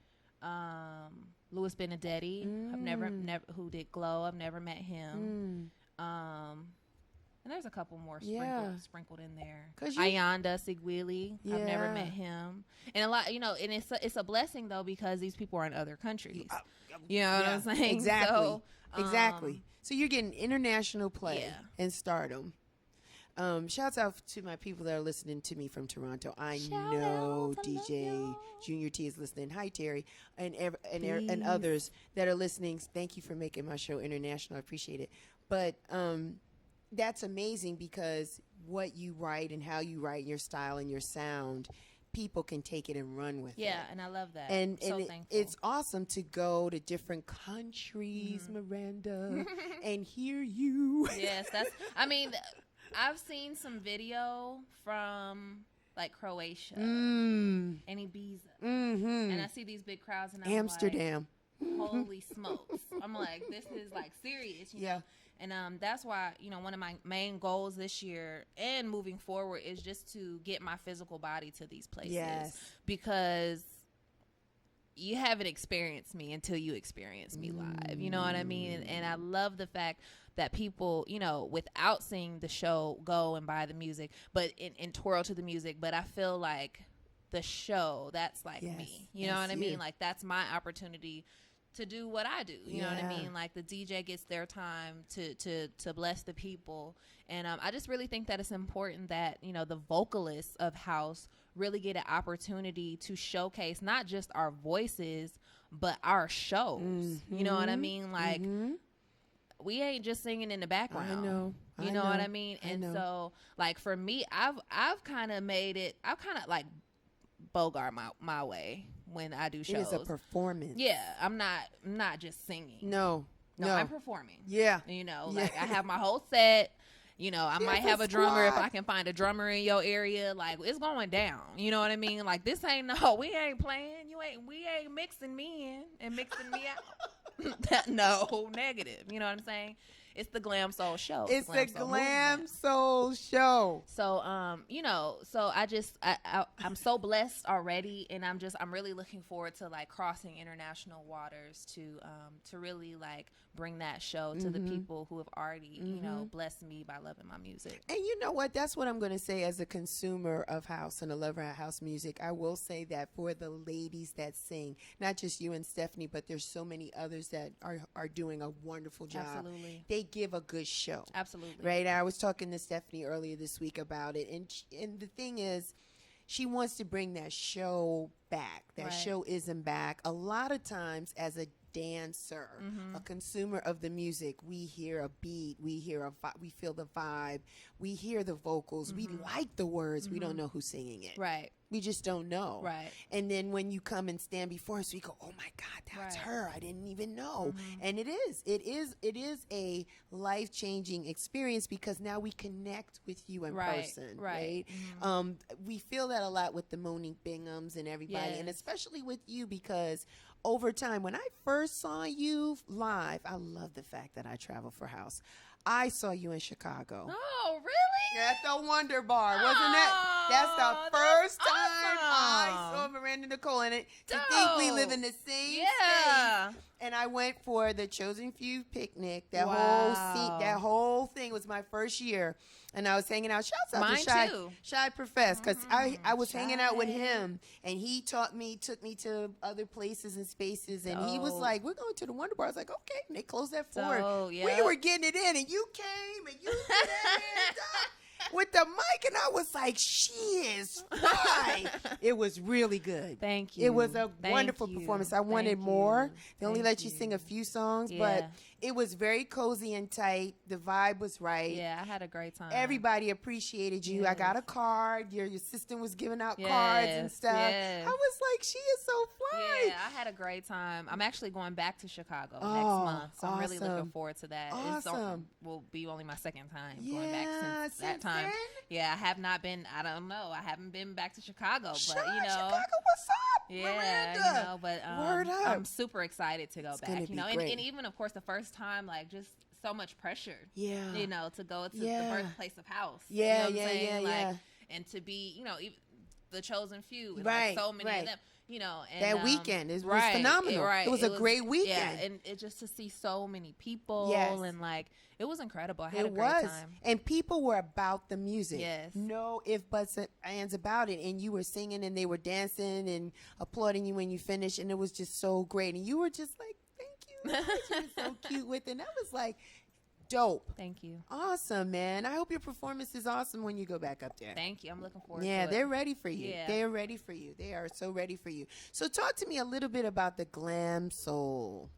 Louis Benedetti, I've never who did Glow, I've never met him. And there's a couple more sprinkled in there. Ayanda Sigwili, I've never met him. And a lot, and it's a blessing though, because these people are in other countries. You know what I'm saying? Exactly. So, exactly. So you're getting international play and stardom. Shouts out to my people that are listening to me from Toronto. I Shout know out to DJ y'all. Junior T is listening. Hi, Terry, and others that are listening. Thank you for making my show international. I appreciate it. But that's amazing because what you write and how you write, your style and your sound, people can take it and run with it. Yeah, and I love that. And so thankful. it's awesome to go to different countries, Miranda, and hear you. Yes, that's. I mean, I've seen some video from like Croatia and Ibiza, and I see these big crowds, and I'm Amsterdam. like, holy smokes! I'm like, this is like serious, you know. And that's why, you know, one of my main goals this year and moving forward is just to get my physical body to these places. Yes. Because you haven't experienced me until you experience me live. You know what I mean? And I love the fact that people, you know, without seeing the show, go and buy the music, but and twirl to the music. But I feel like the show, that's like me. You know what I mean? Like, that's my opportunity to do what I do. You know what I mean? Like, the DJ gets their time to bless the people. And I just really think that it's important that, you know, the vocalists of house really get an opportunity to showcase not just our voices, but our shows. You know what I mean? Like, we ain't just singing in the background. I know. You know what I mean? And so, like, for me, I've kind of made it, I've kind of like bogart my way when I do shows. It is a performance. Yeah, I'm not just singing. No, I'm performing. Yeah. You know, like, I have my whole set. You know, I might have a drummer if I can find a drummer in your area. Like, it's going down. You know what I mean? Like, this ain't we ain't playing. We ain't mixing me in and mixing me out. No, negative. You know what I'm saying? It's the Glamsoul show. It's the Glamsoul show. So, you know, so I'm so blessed already, and I'm really looking forward to like crossing international waters to really like bring that show to the people who have already, you know, blessed me by loving my music. And you know what? That's what I'm going to say as a consumer of house and a lover of house music. I will say that for the ladies that sing, not just you and Stephanie, but there's so many others that are doing a wonderful job. Absolutely. They give a good show. Absolutely. Right? I was talking to Stephanie earlier this week about it. And the thing is, she wants to bring that show back. That show isn't back. A lot of times as a dancer, a consumer of the music, we hear a beat, we feel the vibe, we hear the vocals, we like the words, we don't know who's singing it. Right. We just don't know. Right. And then when you come and stand before us, we go, oh my God, that's her. I didn't even know. And it is a life-changing experience because now we connect with you in person. Right. We feel that a lot with the Monique Binghams and everybody, and especially with you because over time, when I first saw you live, I love the fact that I travel for house. I saw you in Chicago. Oh, really? At the Wonder Bar, wasn't that? That's the first time I saw Miranda Nicole in it. To think we live in the same state. And I went for the Chosen Few picnic. That whole thing was my first year. And I was hanging out. Shouts out to Shy Profess, because I was hanging out with him, and he took me to other places and spaces, and he was like, "We're going to the Wonder Bar." I was like, "Okay." And they closed at 4. We were getting it in, and you came, and you did it with the mic, and I was like, "She is fine." It was really good. Thank you. It was a wonderful performance. I wanted more. They only let you sing a few songs, but it was very cozy and tight. The vibe was right. Yeah, I had a great time. Everybody appreciated you. I got a card. Your assistant was giving out cards and stuff. I was like, she is so fly. Yeah, I had a great time. I'm actually going back to Chicago next month, so I'm really looking forward to that. Awesome. It will be only my second time going back since that time. Then? Yeah, I have not been. I don't know. I haven't been back to Chicago, but Chicago, what's up? Yeah, Miranda. you know, but Word up. I'm super excited to go back. You know, and even of course the first time, like just so much pressure. Yeah, you know, to go to the birthplace of house. Yeah, you know what I'm saying? Like, and to be, you know, the chosen few, and like so many of them. You know, and that weekend was phenomenal. It was a great weekend. Yeah, and it just to see so many people and like it was incredible. I had a great time. And people were about the music. Yes. No ifs, buts, ands about it. And you were singing and they were dancing and applauding you when you finished. And it was just so great. And you were just like, thank you. You were so cute with it. And I was like, dope. Thank you. Awesome, man. I hope your performance is awesome when you go back up there. Thank you. I'm looking forward Yeah, to it. they're ready for you. Yeah. They are ready for you. They are so ready for you. So talk to me a little bit about the Glamsoul.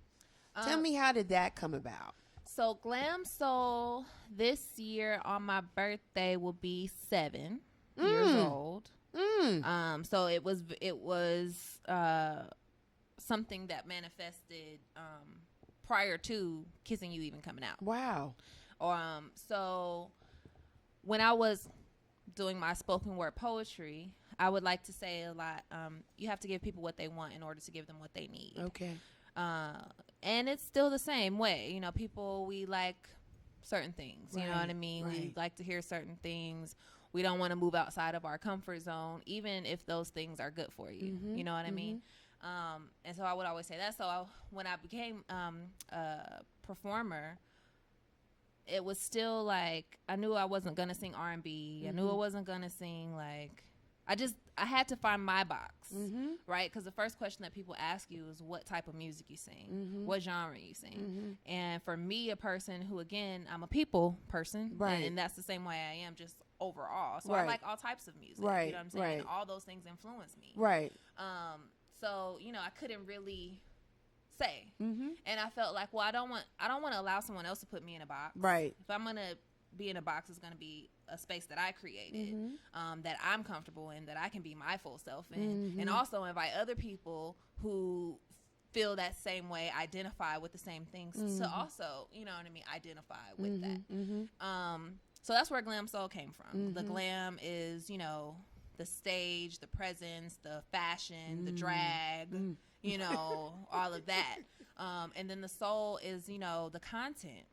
Tell me, how did that come about? So Glamsoul this year on my birthday will be 7 years old. So it was something that manifested prior to Kissing You even coming out. Wow. So when I was doing my spoken word poetry, I would like to say a lot. You have to give people what they want in order to give them what they need. Okay. And it's still the same way. You know, people, we like certain things. You know what I mean? Right. We like to hear certain things. We don't want to move outside of our comfort zone, even if those things are good for you. You know what I mean? And so I would always say that. So when I became a performer, it was still like I knew I wasn't gonna sing R&B. I knew I wasn't gonna sing like I had to find my box, right? Because the first question that people ask you is what type of music you sing, what genre you sing. And for me, a person who, again, I'm a people person, right? And that's the same way I am, just overall. So I like all types of music, right? You know what I'm saying? Right. And all those things influence me, right? So you know, I couldn't really say, and I felt like, well, I don't want to allow someone else to put me in a box, right? If I'm gonna be in a box, it's gonna be a space that I created, that I'm comfortable in, that I can be my full self in, and also invite other people who feel that same way, identify with the same things, to also, you know what I mean, identify with that. So that's where Glamsoul came from. The glam is, you know, the stage, the presence, the fashion, the drag, you know, all of that. And then the soul is, you know, the content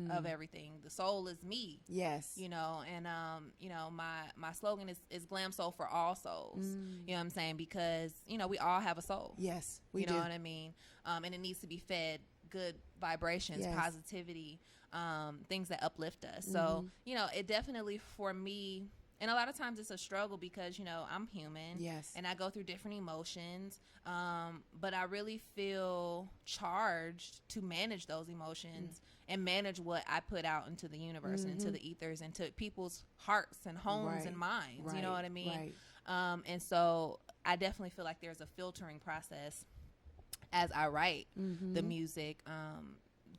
of everything. The soul is me. Yes. You know, and, you know, my slogan is Glamsoul for all souls. You know what I'm saying? Because, you know, we all have a soul. Yes, we do. You know what I mean? And it needs to be fed good vibrations, positivity, things that uplift us. So, you know, it definitely, for me, and a lot of times it's a struggle because, you know, I'm human. Yes. And I go through different emotions. But I really feel charged to manage those emotions and manage what I put out into the universe and into the ethers and to people's hearts and homes and minds. You know what I mean? Right. And so I definitely feel like there's a filtering process as I write the music,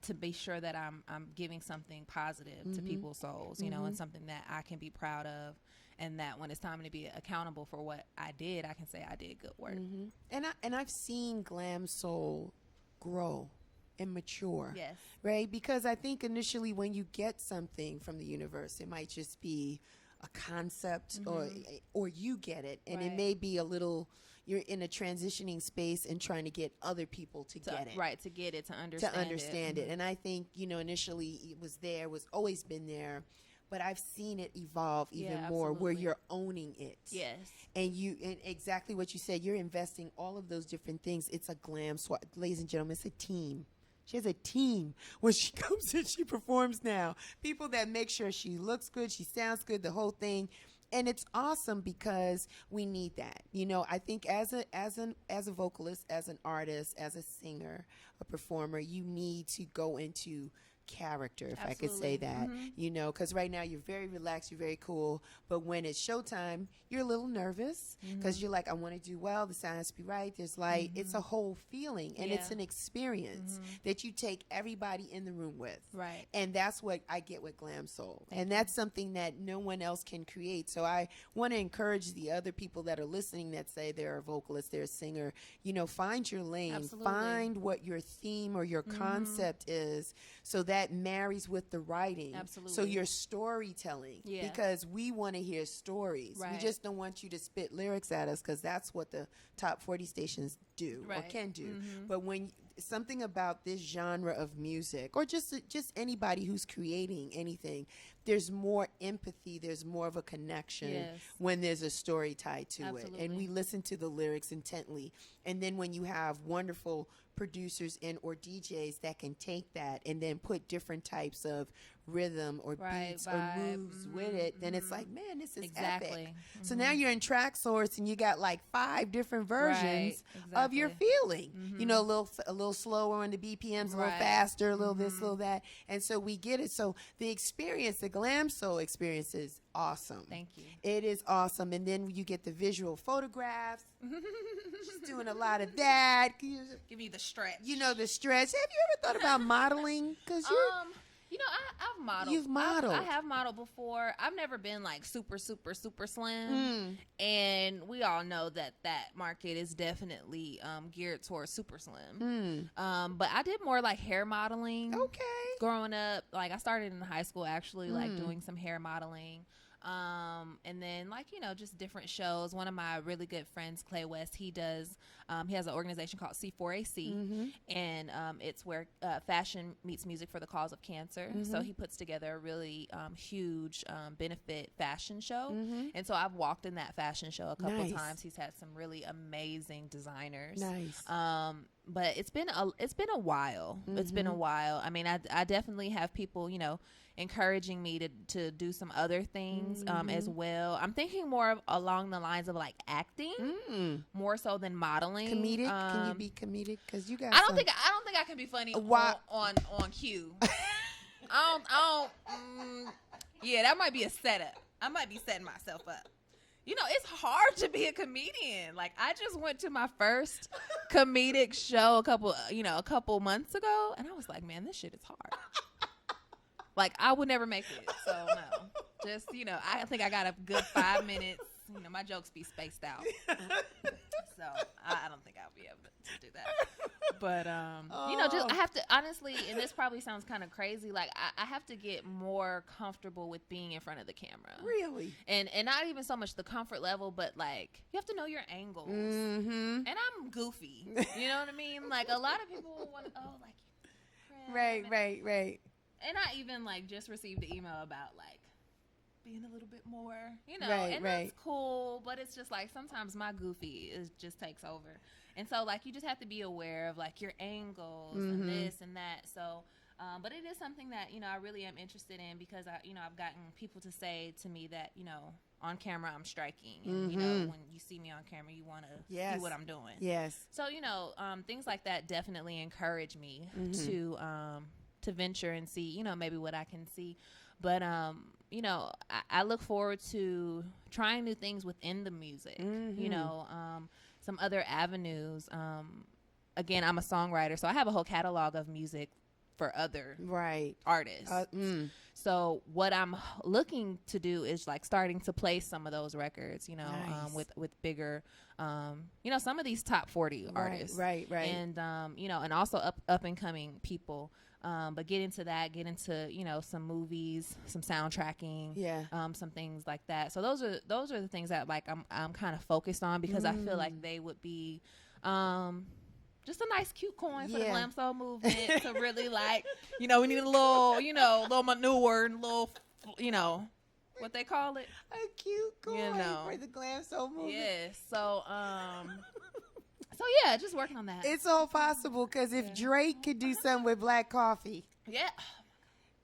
to be sure that I'm giving something positive to people's souls, you know, and something that I can be proud of, and that when it's time to be accountable for what I did, I can say I did good work. And I've seen Glamsoul grow and mature. Yes. Right? Because I think initially when you get something from the universe, it might just be a concept or you get it, and it may be a little, you're in a transitioning space and trying to get other people to get it. Right, to get it, to understand it. And I think, you know, initially it was there, was always been there, but I've seen it evolve even more where you're owning it. Yes. And and exactly what you said, you're investing all of those different things. It's a glam swap. Ladies and gentlemen, it's a team. She has a team when she comes in, she performs now. People that make sure she looks good, she sounds good, the whole thing. And it's awesome because we need that. You know, I think as a vocalist, as an artist, as a singer, a performer, you need to go into character, if I could say that, you know, because right now you're very relaxed, you're very cool, but when it's showtime, you're a little nervous because you're like, I want to do well, the sound has to be right, there's light. It's a whole feeling, and it's an experience that you take everybody in the room with. Right. And that's what I get with Glamsoul. And that's something that no one else can create. So I want to encourage the other people that are listening that say they're a vocalist, they're a singer, you know, find your lane, find what your theme or your concept is, so that marries with the writing. Absolutely. So your storytelling, because we want to hear stories. Right. We just don't want you to spit lyrics at us, because that's what the top 40 stations do or can do. But when something about this genre of music, or just anybody who's creating anything, there's more empathy, there's more of a connection when there's a story tied to it, and we listen to the lyrics intently. And then when you have wonderful producers and or DJs that can take that and then put different types of rhythm or Right, beats vibe. or moves with it, then it's like, man, this is Exactly. epic. So now you're in track source and you got like 5 different versions of your exactly. feeling. You know, a little slower on the BPMs, a little faster, a little this, a little that. And so we get it. So the experience, the Glamsoul experience is awesome. Thank you. It is awesome. And then you get the visual photographs. She's doing a lot of that. Give you the stretch. You know, the stretch. Have you ever thought about modeling? Because you're... You know, I've modeled. You've modeled. I have modeled before. I've never been like super slim. And we all know that market is definitely geared towards super slim. But I did more like hair modeling. Okay. Growing up, like I started in high school actually, like doing some hair modeling. And then like, you know, just different shows. One of my really good friends, Clay West, he has an organization called C4AC, and it's where fashion meets music for the cause of cancer. So he puts together a really huge benefit fashion show. And so I've walked in that fashion show a couple times. He's had some really amazing designers. But it's been a while. It's been a while. I mean, I definitely have people, you know, encouraging me to do some other things as well. I'm thinking more along the lines of like acting, more so than modeling. Comedic? Can you be comedic? Because you got. I don't think I can be funny on cue. Yeah, that might be a setup. I might be setting myself up. You know, it's hard to be a comedian. Like, I just went to my first comedic show a couple months ago, and I was like, man, this shit is hard. Like, I would never make it. So, no. Just, you know, I think I got a good 5 minutes. You know, my jokes be spaced out. So, I don't think I'll be able to do that. But, you know, just I have to, honestly, and this probably sounds kind of crazy, like, I have to get more comfortable with being in front of the camera. Really? And not even so much the comfort level, but, like, you have to know your angles. And I'm goofy. You know what I mean? Like, a lot of people want to, like, Right. And I even, like, just received an email about, like, being a little bit more, you know, that's cool. But it's just, like, sometimes my goofy just takes over. And so, like, you just have to be aware of, like, your angles and this and that. So, but it is something that, you know, I really am interested in because, I've gotten people to say to me that, you know, on camera I'm striking. And, you know, when you see me on camera, you want to see what I'm doing. Yes. So, you know, things like that definitely encourage me to venture and see, you know, maybe what I can see. But, you know, I look forward to trying new things within the music, you know, some other avenues. Again, I'm a songwriter, so I have a whole catalog of music for other artists. So what I'm looking to do is like starting to play some of those records, you know, with bigger, you know, some of these top 40 artists. Right. And, you know, and also up and coming people. But get into, you know, some movies, some soundtracking, some things like that. So those are the things that like I'm kind of focused on because I feel like they would be just a nice cute coin for the Glamsoul movement to really like, you know, we need a little, you know, little manure and a little, you know, what they call it? A cute coin, you know, for the Glamsoul movement. Yeah. So, so yeah, just working on that. It's all possible because if Drake could do something with Black Coffee. Yeah.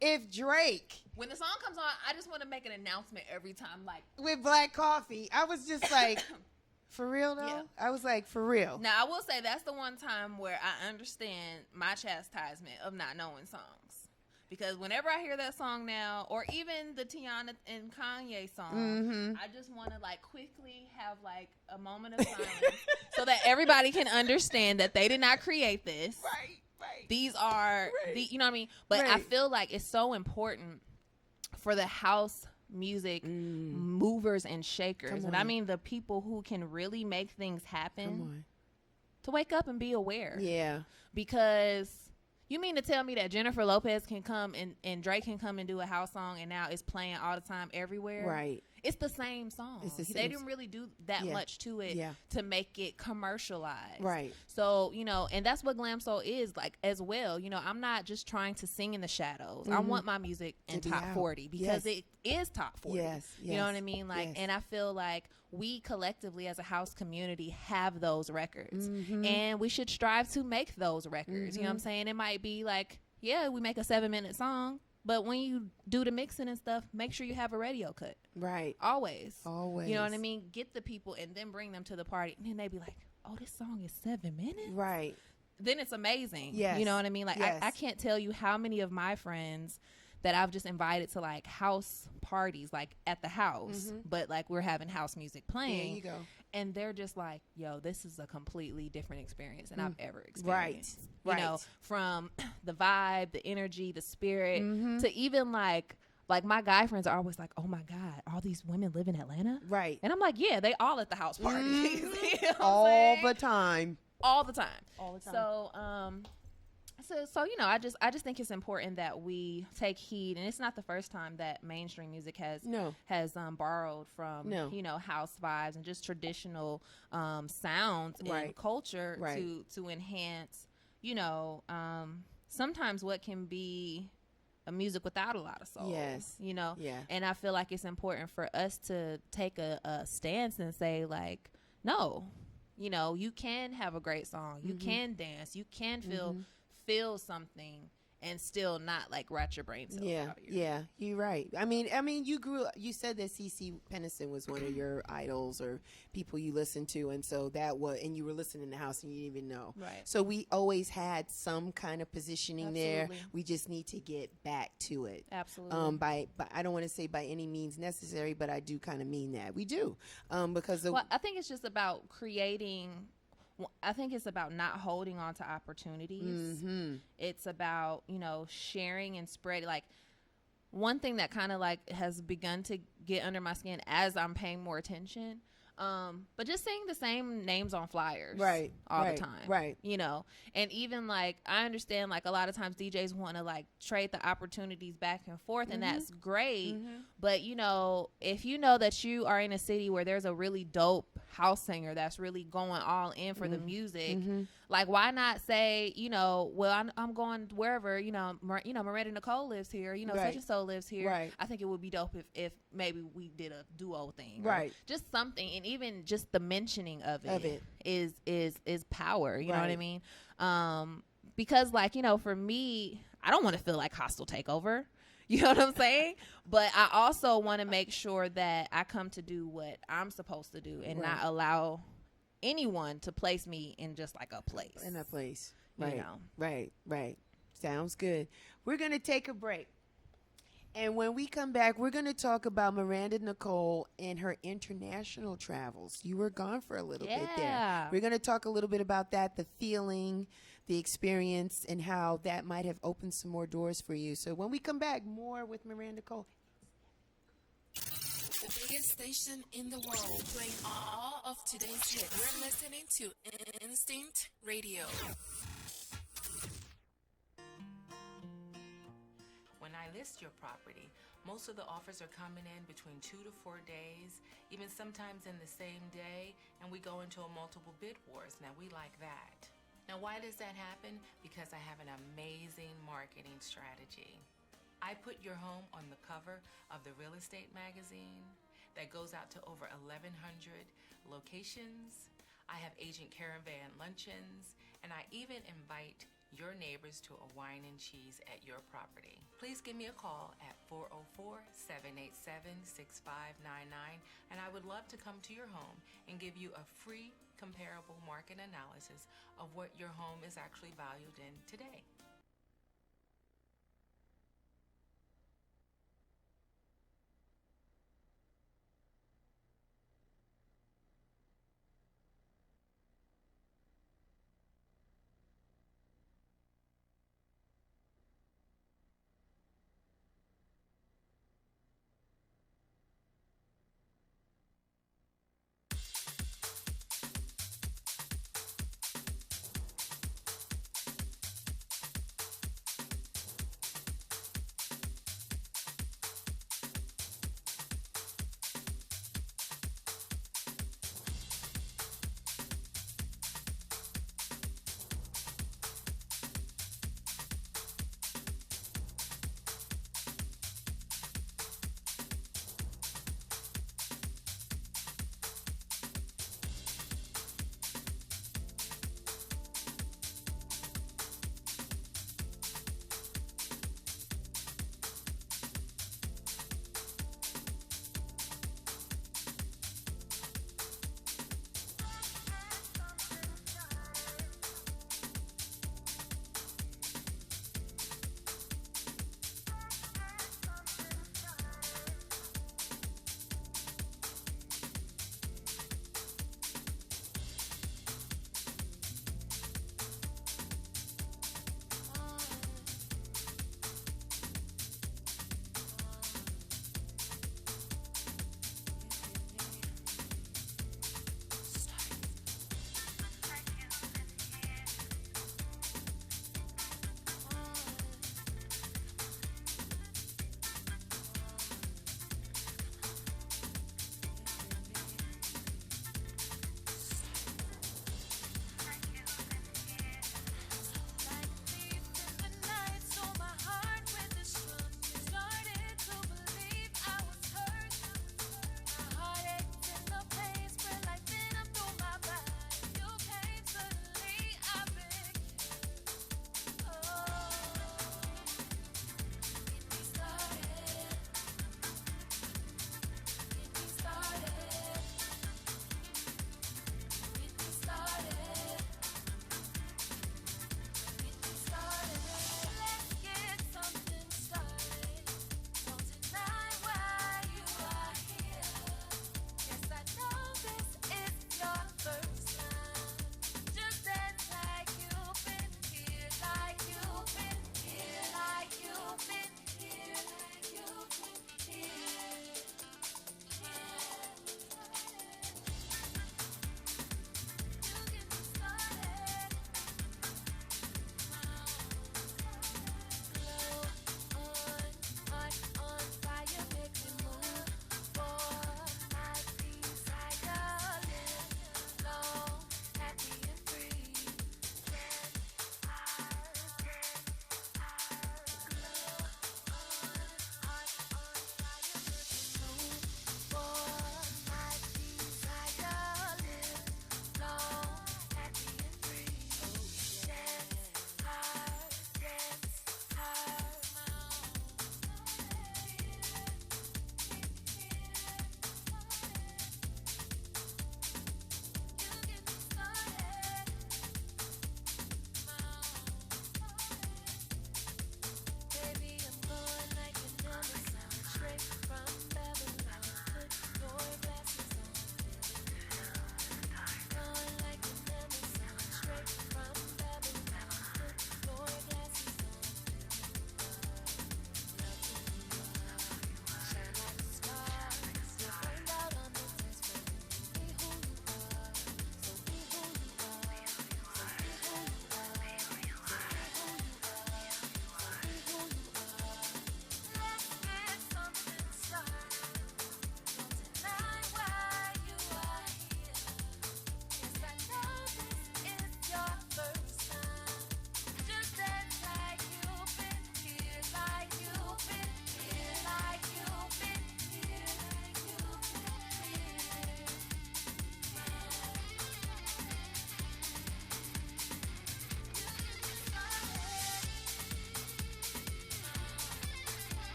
If Drake. When the song comes on, I just want to make an announcement every time, like. With Black Coffee. I was just like, for real though? Yeah. I was like, for real. Now, I will say that's the one time where I understand my chastisement of not knowing songs. Because whenever I hear that song now, or even the Tiana and Kanye song, I just want to like quickly have like a moment of silence so that everybody can understand that they did not create this. Right. These are, you know what I mean? But I feel like it's so important for the house music movers and shakers. And I mean the people who can really make things happen to wake up and be aware. Yeah. Because... You mean to tell me that Jennifer Lopez can come and Drake can come and do a house song and now it's playing all the time everywhere? Right. It's the same song. They didn't really do that much to it to make it commercialized. Right. So, you know, and that's what Glamsoul is like as well. You know, I'm not just trying to sing in the shadows. I want my music in top 40 because it is top 40. Yes. You know what I mean? Like, and I feel like we collectively as a house community have those records and we should strive to make those records. You know what I'm saying? It might be like, yeah, we make a 7-minute song, But when you do the mixing and stuff, make sure you have a radio cut. Right. Always. Always. You know what I mean? Get the people and then bring them to the party. And then they be like, oh, this song is 7 minutes? Right. Then it's amazing. Yes. You know what I mean? Like, Yes. I can't tell you how many of my friends that I've just invited to, like, house parties, like, at the house. But, like, we're having house music playing. There you go. And they're just like, yo, this is a completely different experience than I've ever Right. experienced. You know, from the vibe, the energy, the spirit, to even, like my guy friends are always like, oh, my God, all these women live in Atlanta? Right. And I'm like, yeah, they all at the house parties. You know what I'm All saying? the time. All the time. All the time. So you know, I just think it's important that we take heed, and it's not the first time that mainstream music has borrowed from you know, house vibes and just traditional sounds and culture to enhance, you know, sometimes what can be a music without a lot of soul. Yes. You know? Yeah. And I feel like it's important for us to take a stance and say, like, no, you know, you can have a great song. You can dance. You can feel something and still not, like, rot your brain cells out. Yeah, you're right. I mean, you said that CeCe Peniston was one of your idols or people you listened to, and so and you were listening in the house and you didn't even know. Right. So we always had some kind of positioning there. Absolutely. We just need to get back to it. Absolutely. By I don't want to say by any means necessary, but I do kind of mean that. We do. Because well, I think it's just about creating. I think it's about not holding on to opportunities. It's about, you know, sharing and spreading. Like, one thing that kind of, like, has begun to get under my skin as I'm paying more attention, but just saying the same names on flyers all the time. Right. You know, and even, like, I understand, like, a lot of times DJs want to, like, trade the opportunities back and forth, and that's great. But, you know, if you know that you are in a city where there's a really dope house singer that's really going all in for the music, like, why not say, you know, well, I'm going wherever, you know, Miranda Nicole lives here, you know, such and so lives here. Right. I think it would be dope if maybe we did a duo thing, right? Just something, and even just the mentioning of it is power. You know what I mean? Because, like, you know, for me, I don't want to feel like hostile takeover. You know what I'm saying? But I also want to make sure that I come to do what I'm supposed to do and not allow anyone to place me in just, like, a place. In a place. Right. You know? Right. Sounds good. We're going to take a break. And when we come back, we're going to talk about Miranda Nicole and her international travels. You were gone for a little bit there. We're going to talk a little bit about that, the feeling, the experience, and how that might have opened some more doors for you. So when we come back, more with Miranda Nicole. The biggest station in the world, playing all of today's hits. You're listening to Instinct Radio. When I list your property, most of the offers are coming in between 2 to 4 days, even sometimes in the same day, and we go into a multiple bid wars. Now, we like that. Now, why does that happen? Because I have an amazing marketing strategy. I put your home on the cover of the real estate magazine that goes out to over 1,100 locations. I have agent caravan luncheons, and I even invite your neighbors to a wine and cheese at your property. Please give me a call at 404-787-6599, and I would love to come to your home and give you a free comparable market analysis of what your home is actually valued in today.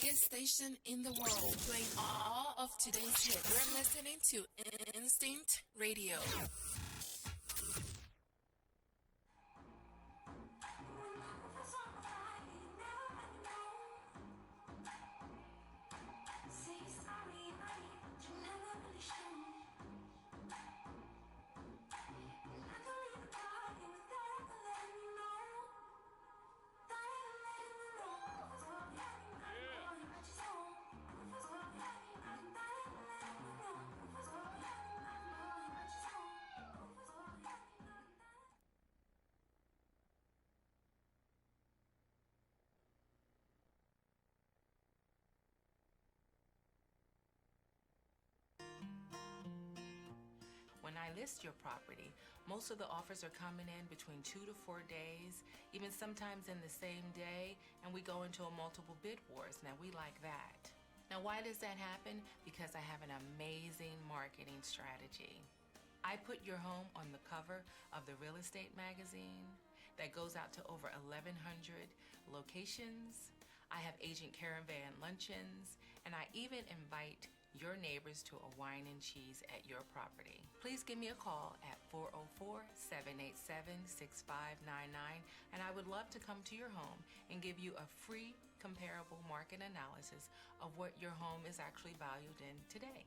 biggest station in the world, playing all of today's hits. You're listening to Instinct Radio. When I list your property, most of the offers are coming in between 2 to 4 days, even sometimes in the same day, and we go into a multiple bid wars. Now, we like that. Now, why does that happen? Because I have an amazing marketing strategy. I put your home on the cover of the real estate magazine that goes out to over 1,100 locations. I have agent caravan luncheons, and I even invite your neighbors to a wine and cheese at your property. Please give me a call at 404-787-6599, and I would love to come to your home and give you a free comparable market analysis of what your home is actually valued in today.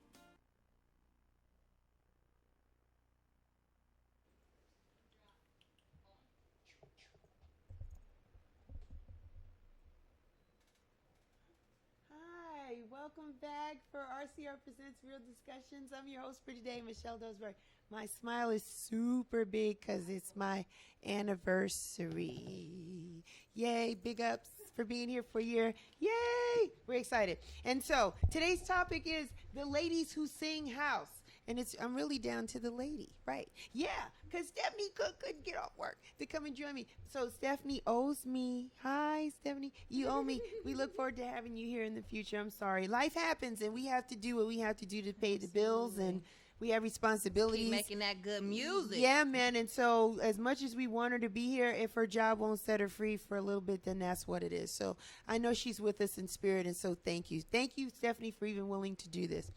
Hi, welcome back for RCR Presents Real Discussions. I'm your host for today, Michelle Dosberg. My smile is super big because it's my anniversary. Yay, big ups for being here for a year. Yay, we're excited. And so today's topic is the ladies who sing house. And I'm really down to the lady, right? Yeah, because Stephanie Cook couldn't get off work to come and join me. So Stephanie owes me. Hi, Stephanie. You owe me. We look forward to having you here in the future. I'm sorry. Life happens, and we have to do what we have to do to pay the bills, and we have responsibilities. Keep making that good music. Yeah, man. And so as much as we want her to be here, if her job won't set her free for a little bit, then that's what it is. So I know she's with us in spirit, and so thank you. Thank you, Stephanie, for even willing to do this.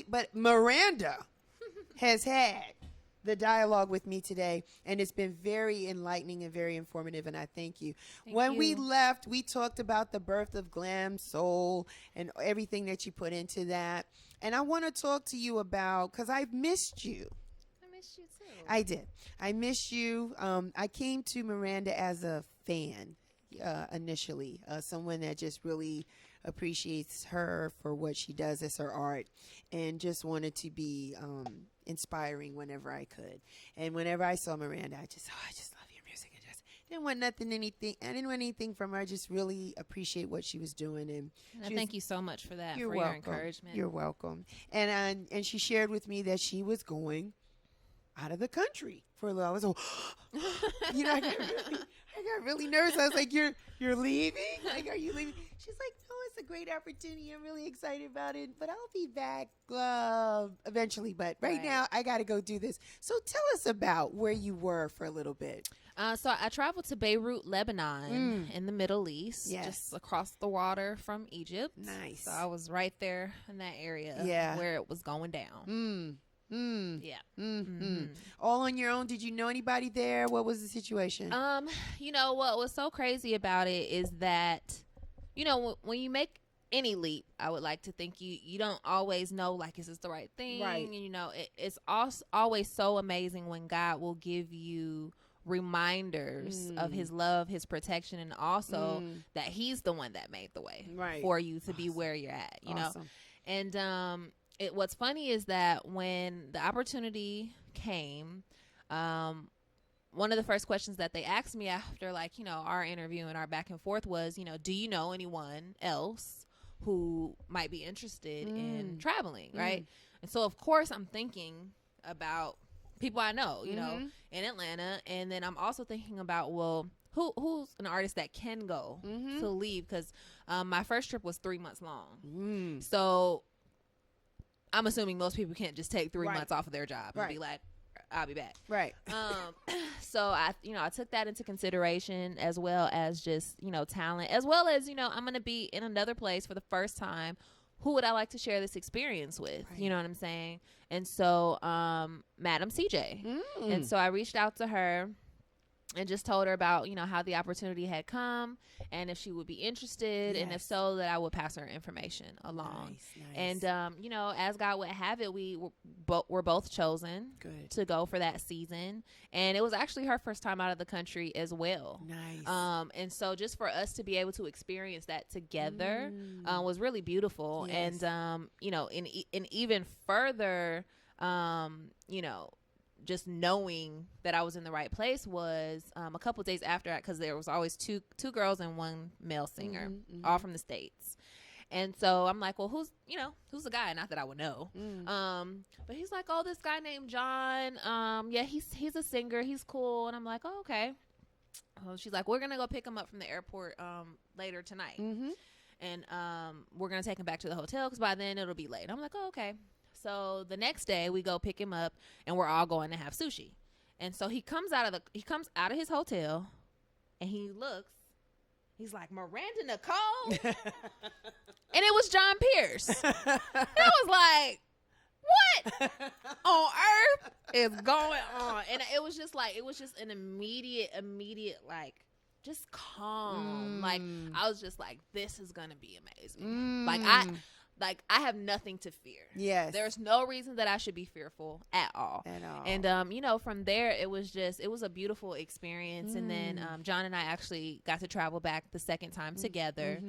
But Miranda has had the dialogue with me today, and it's been very enlightening and very informative, and I thank you. When we left, we talked about the birth of Glamsoul and everything that you put into that, and I want to talk to you about, because I've missed you. I missed you too. I did. I miss you. I came to Miranda as a fan initially, someone that just really appreciates her for what she does as her art, and just wanted to be inspiring whenever I could. And whenever I saw Miranda, I just love your music. I just didn't want anything. I didn't want anything from her. I just really appreciate what she was doing. And thank you so much for that. You're for welcome. Your encouragement. You're welcome. And she shared with me that she was going out of the country for a little. I was like, I got really nervous. I was like, you're leaving? Like, are you leaving? She's like, no, it's a great opportunity. I'm really excited about it, but I'll be back eventually. But right now, I got to go do this. So tell us about where you were for a little bit. So I traveled to Beirut, Lebanon, in the Middle East, just across the water from Egypt. Nice. So I was right there in that area where it was going down. Yeah. All on your own? Did you know anybody there? What was the situation? What was so crazy about it is that, when you make any leap, I would like to think you don't always know, like, is this the right thing? Right. And, it's always so amazing when God will give you reminders of his love, his protection, and also that he's the one that made the way for you to be where you're at, you know? And, what's funny is that when the opportunity came, one of the first questions that they asked me after, our interview and our back and forth was, do you know anyone else who might be interested in traveling, right? And so, of course, I'm thinking about people I know, you know, in Atlanta. And then I'm also thinking about, well, who's an artist that can go to leave? Because my first trip was 3 months long. So I'm assuming most people can't just take 3 months off of their job and be like, I'll be back. Right. So I took that into consideration, as well as just, talent, as well as, I'm going to be in another place for the first time. Who would I like to share this experience with? Right. You know what I'm saying? And so, Madam CJ. And so I reached out to her and just told her about, how the opportunity had come and if she would be interested, and if so, that I would pass her information along. Nice. And, as God would have it, we were both chosen to go for that season. And it was actually her first time out of the country as well. Nice. And so just for us to be able to experience that together was really beautiful. Yes. And, and even further, just knowing that I was in the right place was a couple of days after, because there was always two girls and one male singer, all from the States. And so I'm like, well, who's the guy? Not that I would know. But he's like, oh, this guy named John. Yeah, he's a singer. He's cool. And I'm like, oh, okay. Well, she's like, we're going to go pick him up from the airport later tonight. And we're going to take him back to the hotel because by then it'll be late. I'm like, oh, okay. So the next day we go pick him up and we're all going to have sushi. And so he comes out of his hotel and he looks, he's like, Miranda Nicole? And it was John Pierce. And I was like, what on earth is going on? And it was just an immediate, like, just calm. Like, I was just like, this is going to be amazing. I have nothing to fear. Yes. There's no reason that I should be fearful at all. And, from there, it was a beautiful experience. And then John and I actually got to travel back the second time together.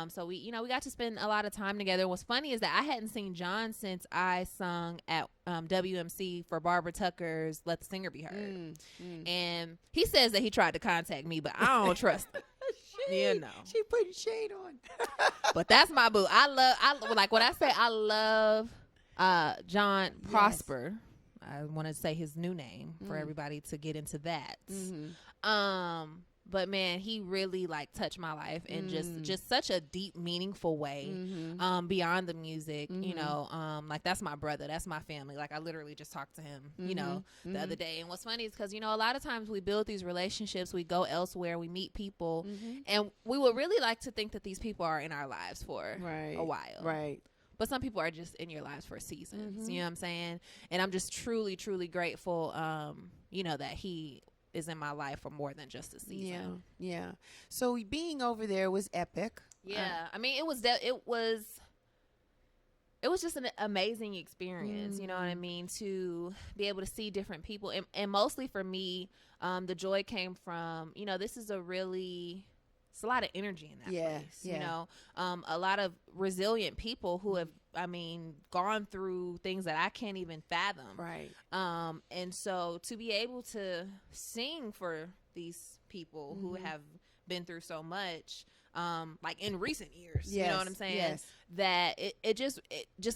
So we got to spend a lot of time together. What's funny is that I hadn't seen John since I sung at WMC for Barbara Tucker's Let the Singer Be Heard. And he says that he tried to contact me, but I don't trust him. She putting shade on. But that's my boo. Like when I say I love John Prosper, I want to say his new name for everybody to get into that. But man, he really like touched my life in just such a deep, meaningful way. Beyond the music, like that's my brother, that's my family. Like I literally just talked to him, the other day. And what's funny is because a lot of times we build these relationships, we go elsewhere, we meet people, and we would really like to think that these people are in our lives for a while, right? But some people are just in your lives for seasons. You know what I'm saying? And I'm just truly, truly grateful, that he is in my life for more than just a season. Yeah. So being over there was epic. Yeah. I mean, it was just an amazing experience, you know what I mean, to be able to see different people. And mostly for me, the joy came from, it's a lot of energy in that place, a lot of resilient people who have, gone through things that I can't even fathom. Right. And so to be able to sing for these people who have been through so much, like in recent years, you know what I'm saying? Yes. That it just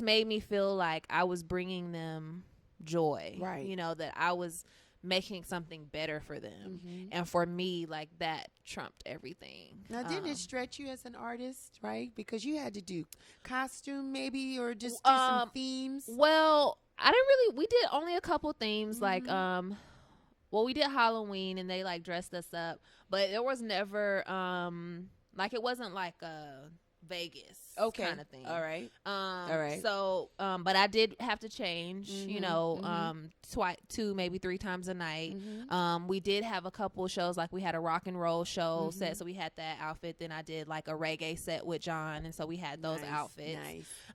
made me feel like I was bringing them joy. Right. That I was making something better for them. And for me, like that trumped everything. Now, didn't it stretch you as an artist, right? Because you had to do costume maybe, or just do some themes. Well, we did only a couple themes, like, we did Halloween and they like dressed us up, but there was never, it wasn't like a Vegas kind of thing. All right. So, but I did have to change, two, maybe three times a night. We did have a couple shows, like we had a rock and roll show set, so we had that outfit. Then I did like a reggae set with John, and so we had those outfits.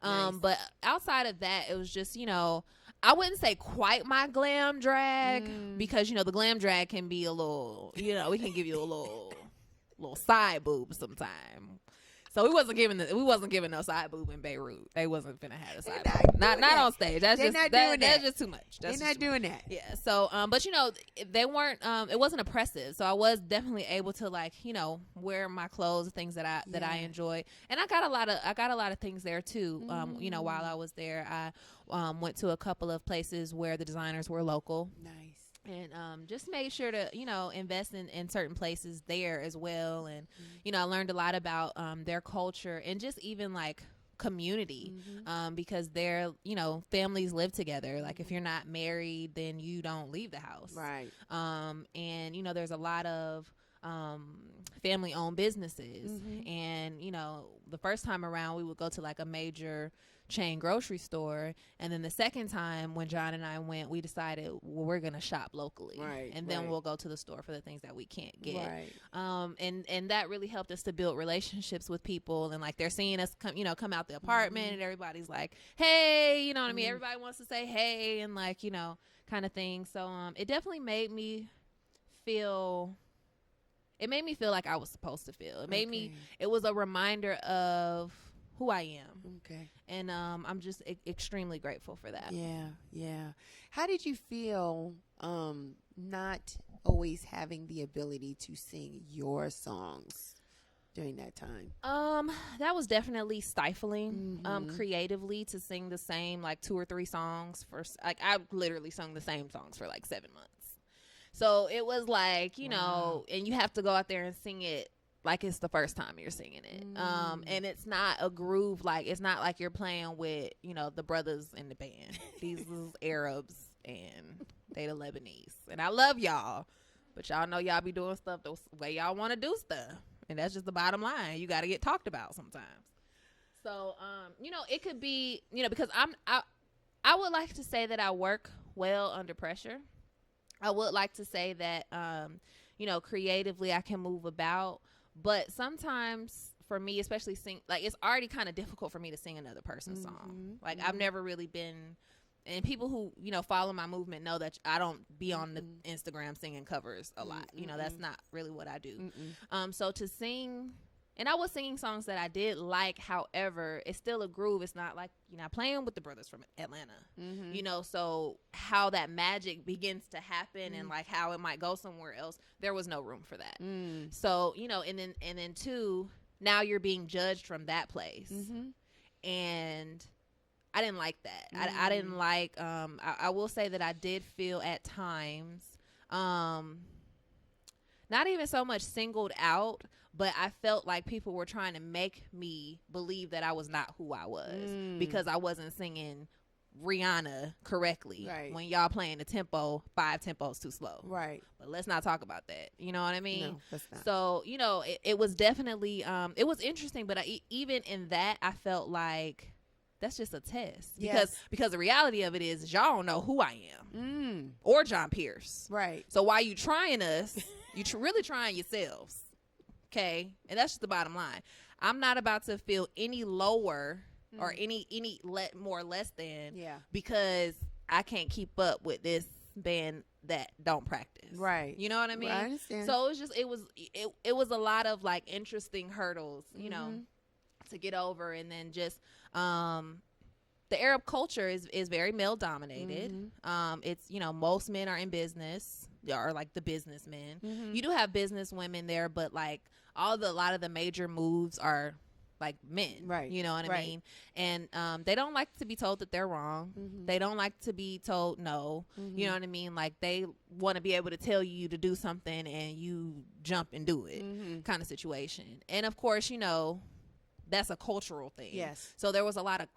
Nice. But outside of that, it was just, I wouldn't say quite my glam drag, because the glam drag can be a little, we can give you a little side boob sometime. So we wasn't giving no side boob in Beirut. They wasn't finna have a side boob. Not on stage. That's just too much. They're not doing that. Yeah. So but they weren't it wasn't oppressive. So I was definitely able to wear my clothes, things that I enjoy. And I got a lot of things there too. While I was there, I went to a couple of places where the designers were local. Nice. And just made sure to, invest in certain places there as well. And, I learned a lot about their culture and just even like community, because they're, families live together. Like if you're not married, then you don't leave the house. Right. And, there's a lot of family owned businesses. And, the first time around we would go to like a major chain grocery store, and then the second time when John and I went, we decided, well, we're gonna shop locally, right, and then we'll go to the store for the things that we can't get, right. And that really helped us to build relationships with people, and like they're seeing us come out the apartment, and everybody's like, hey, you know what I mean, everybody wants to say hey, and like, kind of thing. So it definitely made me feel like I was supposed to feel. It was a reminder of who I am. Okay. And I'm just extremely grateful for that. Yeah. How did you feel not always having the ability to sing your songs during that time? That was definitely stifling creatively, to sing the same like 2 or 3 songs for like I literally sung the same songs for like 7 months. So it was like, wow. And you have to go out there and sing it like it's the first time you're singing it. And it's not a groove. Like, it's not like you're playing with, the brothers in the band. These little Arabs, and they the Lebanese. And I love y'all, but y'all know y'all be doing stuff the way y'all want to do stuff. And that's just the bottom line. You got to get talked about sometimes. So, it could be, because I would like to say that I work well under pressure. I would like to say that, creatively I can move about. But sometimes for me, especially like it's already kind of difficult for me to sing another person's song. Like I've never really been, and people who, follow my movement know that I don't be on the Instagram singing covers a lot. That's not really what I do. So to sing, and I was singing songs that I did like, however, it's still a groove. It's not like, playing with the brothers from Atlanta, so how that magic begins to happen and like how it might go somewhere else, there was no room for that. So, and then 2, now you're being judged from that place. And I didn't like that. I didn't like, I will say that I did feel at times, not even so much singled out, but I felt like people were trying to make me believe that I was not who I was because I wasn't singing Rihanna correctly. Right. When y'all playing the tempo 5 tempos too slow. Right. But let's not talk about that. You know what I mean? No, let's not. So, it was definitely, it was interesting, but even in that, I felt like that's just a test. Because the reality of it is y'all don't know who I am or John Pierce. Right. So while you trying us, you really trying yourselves. Okay, and that's just the bottom line. I'm not about to feel any lower or any more or less than because I can't keep up with this band that don't practice. Right. You know what I mean? Right, I understand. So it was a lot of like interesting hurdles, to get over, and then just the Arab culture is very male dominated. It's most men are in business, or like the businessmen. You do have business women there, but like a lot of the major moves are like men, right? You know what I mean? And they don't like to be told that they're wrong. They don't like to be told no. You know what I mean? Like they want to be able to tell you to do something and you jump and do it, kind of situation. And of course, that's a cultural thing. Yes. So there was a lot of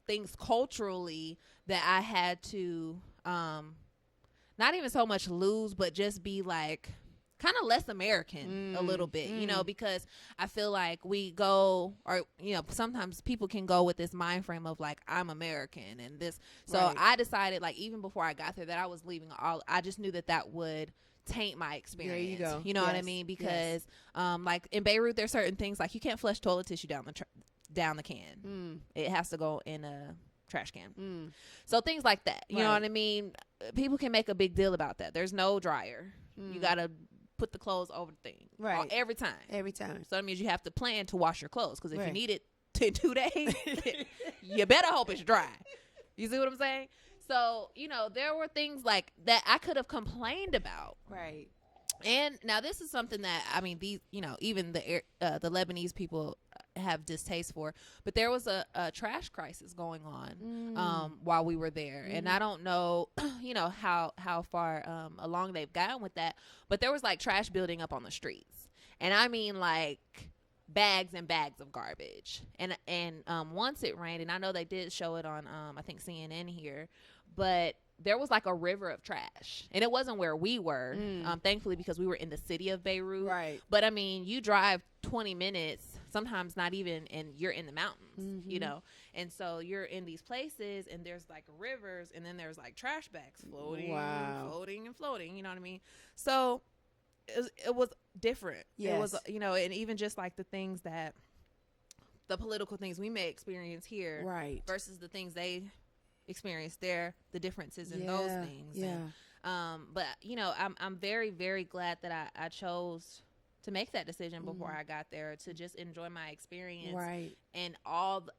things culturally that I had to not even so much lose, but just be like kind of less American a little bit, because I feel like we go, or sometimes people can go with this mind frame of like, I'm American and this. So I decided, like, even before I got there, that I was leaving I just knew that would taint my experience. There you go. You know what I mean? Because like in Beirut, there's certain things like you can't flush toilet tissue down the can. It has to go in a trash can. So things like that. You know what I mean? People can make a big deal about that. There's no dryer. You gotta put the clothes over the thing every time. So that means you have to plan to wash your clothes, because if you need it in 2 days, you better hope it's dry. You see what I'm saying? So, there were things like that I could have complained about. Right. And now this is something that, I mean, these, even the Lebanese people have distaste for, but there was a trash crisis going on while we were there. And I don't know, how far along they've gotten with that, but there was like trash building up on the streets. And I mean, like bags and bags of garbage. And once it rained, and I know they did show it on I think CNN here, but there was like a river of trash, and it wasn't where we were, thankfully, because we were in the city of Beirut. Right. But I mean, you drive 20 minutes, sometimes not even, and you're in the mountains, you know, and so you're in these places, and there's like rivers, and then there's like trash bags floating, floating and floating. You know what I mean? So it was different. Yes. It was, you know, and even just like the things that the political things we may experience here, right, versus the things they experience there, the differences in those things. Yeah. And, but you know, I'm very, very glad that I chose to make that decision before I got there, to just enjoy my experience, right, and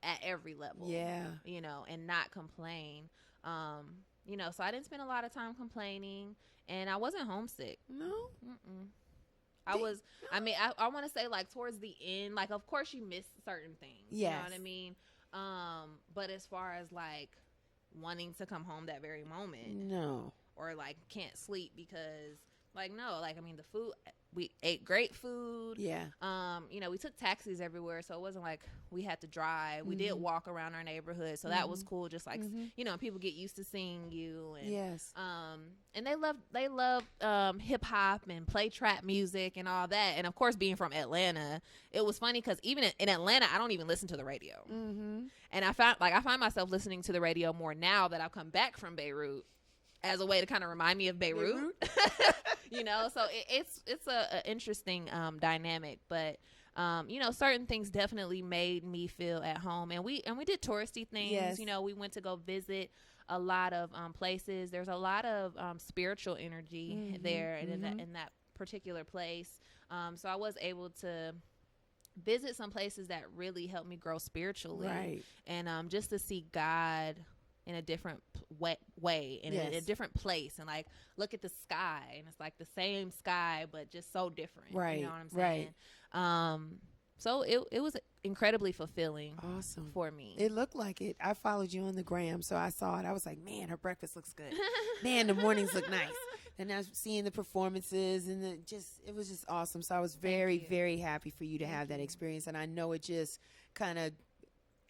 at every level. Yeah. You know, and not complain. You know, so I didn't spend a lot of time complaining, and I wasn't homesick. No. I was, I mean, I want to say, like, towards the end, like, of course you miss certain things. Yes. You know what I mean? But as far as, like, wanting to come home that very moment. No. Or, like, can't sleep because, like, no. Like, I mean, the food, we ate great food. Yeah. You know, we took taxis everywhere, so it wasn't like we had to drive. We did walk around our neighborhood, so that was cool. Just like, you know, people get used to seeing you. And, yes. And they love hip hop and play trap music and all that. And of course, being from Atlanta, it was funny because even in Atlanta, I don't even listen to the radio. And I find myself listening to the radio more now that I've come back from Beirut, as a way to kind of remind me of Beirut. You know, so it's a interesting dynamic, but you know, certain things definitely made me feel at home, and we did touristy things. Yes. You know, we went to go visit a lot of places. There's a lot of spiritual energy there in that particular place. So I was able to visit some places that really helped me grow spiritually, right, and just to see God in a different way in a different place, and like look at the sky, and it's like the same sky but just so different. Right. You know what I'm saying? Right. So it was incredibly fulfilling. Awesome. For me. It looked like it. I followed you on the gram, so I saw it. I was like, man, her breakfast looks good. Man, the mornings look nice. And I was seeing the performances, and it was just awesome. So I was very, very happy for you to have that experience, and I know it just kind of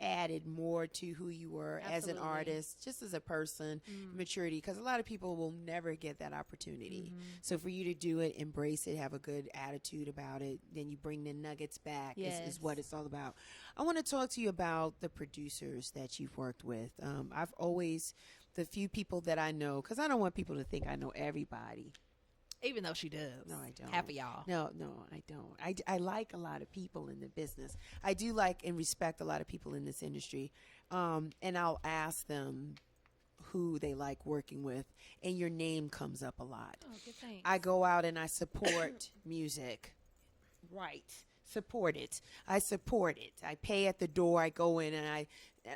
added more to who you were as an artist, just as a person, maturity, because a lot of people will never get that opportunity. So for you to do it, embrace it, have a good attitude about it, then you bring the nuggets back is what it's all about. I want to talk to you about the producers that you've worked with. I've always, the few people that I know, because I don't want people to think I know everybody. Even though she does. No, I don't. Half of y'all. No, I don't. I like a lot of people in the business. I do like and respect a lot of people in this industry. And I'll ask them who they like working with, and your name comes up a lot. Oh, good, thanks. I go out and I support music. Right. Support it. I support it. I pay at the door. I go in and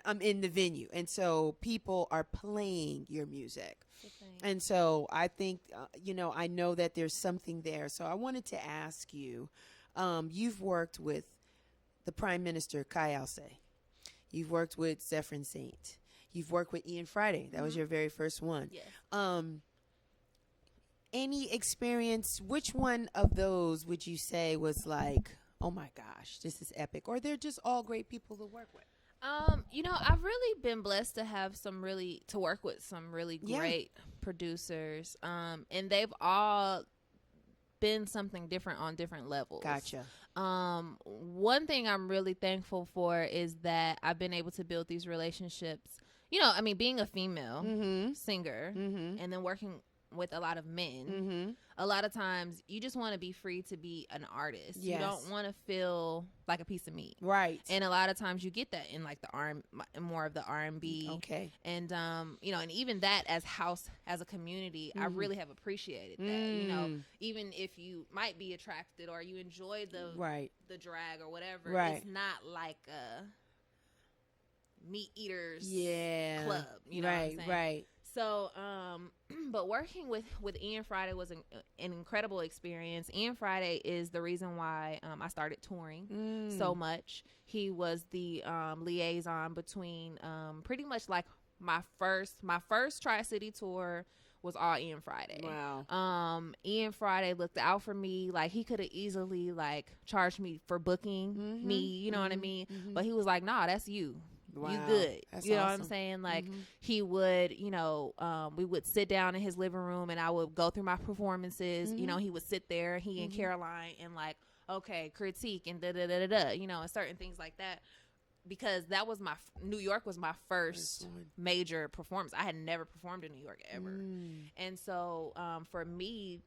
I'm in the venue. And so people are playing your music. And so I think, you know, I know that there's something there. So I wanted to ask you, you've worked with the Prime Minister, Kai Alce. You've worked with Zephyrin Saint. You've worked with Ian Friday. That was your very first one. Yes. Any experience, which one of those would you say was like, oh my gosh, this is epic? Or they're just all great people to work with? You know, I've really been blessed to have to work with some really great producers. And they've all been something different on different levels. Gotcha. One thing I'm really thankful for is that I've been able to build these relationships. You know, I mean, being a female singer and then working with a lot of men, a lot of times you just want to be free to be an artist. Yes. You don't want to feel like a piece of meat, right? And a lot of times you get that in like more of the R&B, and you know, and even that as a community, I really have appreciated that. You know, even if you might be attracted or you enjoy the drag or whatever, it's not like a meat eaters club. You know what I'm saying? Right. So, but working with Ian Friday was an incredible experience. Ian Friday is the reason why I started touring so much. He was the liaison between pretty much like my first Tri-City tour was all Ian Friday. Wow. Ian Friday looked out for me. Like, he could have easily, like, charged me for booking me, you know what I mean? But he was like, nah, that's you. Wow. You good. That's you know awesome. what I'm saying? Like, he would, you know, we would sit down in his living room and I would go through my performances. You know, he would sit there, he and Caroline, and like, okay, critique and da-da-da-da-da, you know, and certain things like that. Because that was New York was my first major performance. I had never performed in New York ever. And so for me,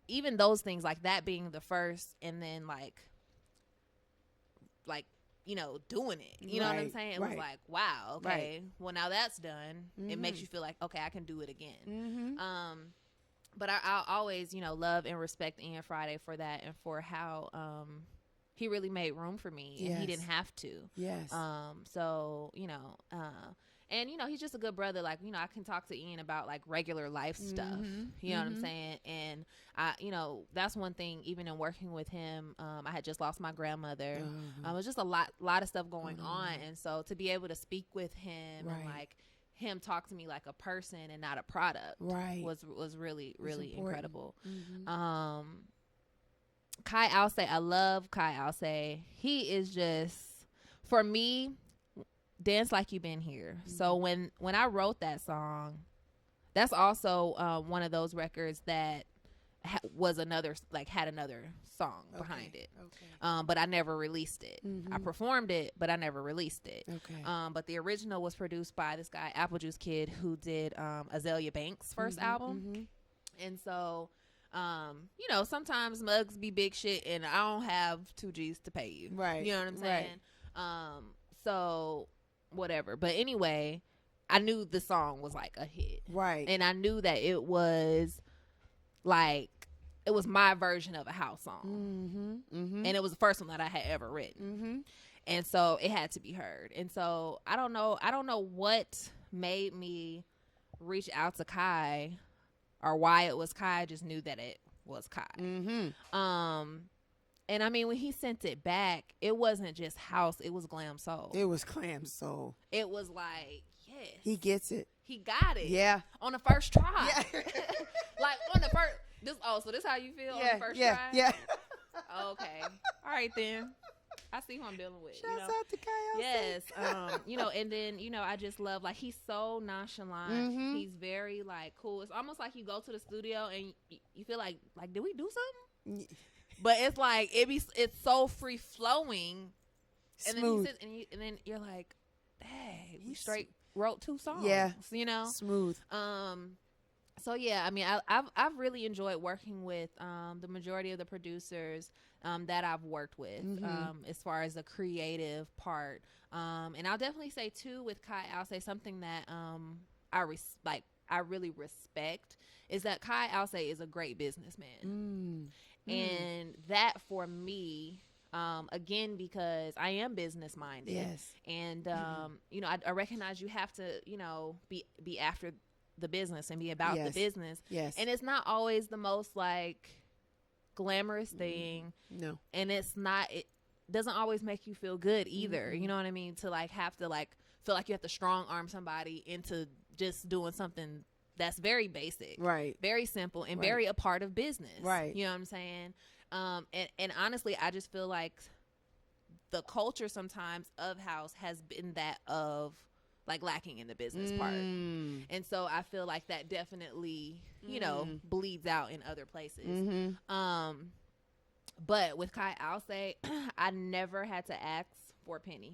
even those things like that being the first, and then like, you know, doing it, you know what I'm saying? It was like, wow, okay, well, now that's done. It makes you feel like, okay, I can do it again. But I'll always, you know, love and respect Ian Friday for that, and for how he really made room for me, and he didn't have to. Yes. So, you know, and, you know, he's just a good brother. Like, you know, I can talk to Ian about, like, regular life stuff. You know what I'm saying? And, you know, that's one thing, even in working with him, I had just lost my grandmother. It was just a lot of stuff going on. And so to be able to speak with him and, like, him talk to me like a person and not a product was really, really incredible. Kai Alce, I love Kai Alce. He is just, for me, Dance Like You've Been Here. So when I wrote that song, that's also one of those records that was another, like, had another song behind it. But I never released it. I performed it, but I never released it. But the original was produced by this guy, Applejuice Kid, who did Azalea Banks' first album. And so, you know, sometimes mugs be big shit and I don't have 2 G's to pay you. You know what I'm saying? So whatever. But anyway, I knew the song was like a hit. And I knew that it was like, it was my version of a house song. And it was the first one that I had ever written. And so it had to be heard. And so I don't know what made me reach out to Kai, or why it was Kai. I just knew that it was Kai. And I mean, when he sent it back, it wasn't just house, it was Glamsoul. It was Glamsoul. It was like, yes. He gets it. He got it. Yeah. On the first try. Like, on the first, so this how you feel on the first try? Yeah. Okay. All right, then. I see who I'm dealing with. Shouts you know? out to Kai. Yes. You know, and then, you know, I just love, like, he's so nonchalant. He's very, like, cool. It's almost like you go to the studio and you feel like, did we do something? But it's like, it's so free flowing. And then he sits and then you're like, hey, we straight wrote 2 songs. Yeah. You know? Smooth. So yeah, I mean, I've really enjoyed working with the majority of the producers that I've worked with as far as the creative part. And I'll definitely say too, with Kai, I'll say something that I really respect is that Kai Alce is a great businessman. And that for me, again, because I am business minded. And you know, I recognize you have to, you know, be after the business and be about the business. And it's not always the most like glamorous thing. No. And it doesn't always make you feel good either. You know what I mean? To like have to like feel like you have to strong arm somebody into just doing something that's very basic. Very simple and very a part of business. You know what I'm saying? And honestly, I just feel like the culture sometimes of house has been that of like lacking in the business part. And so I feel like that definitely, you know, bleeds out in other places. But with Kai, I'll say I never had to ask for a penny.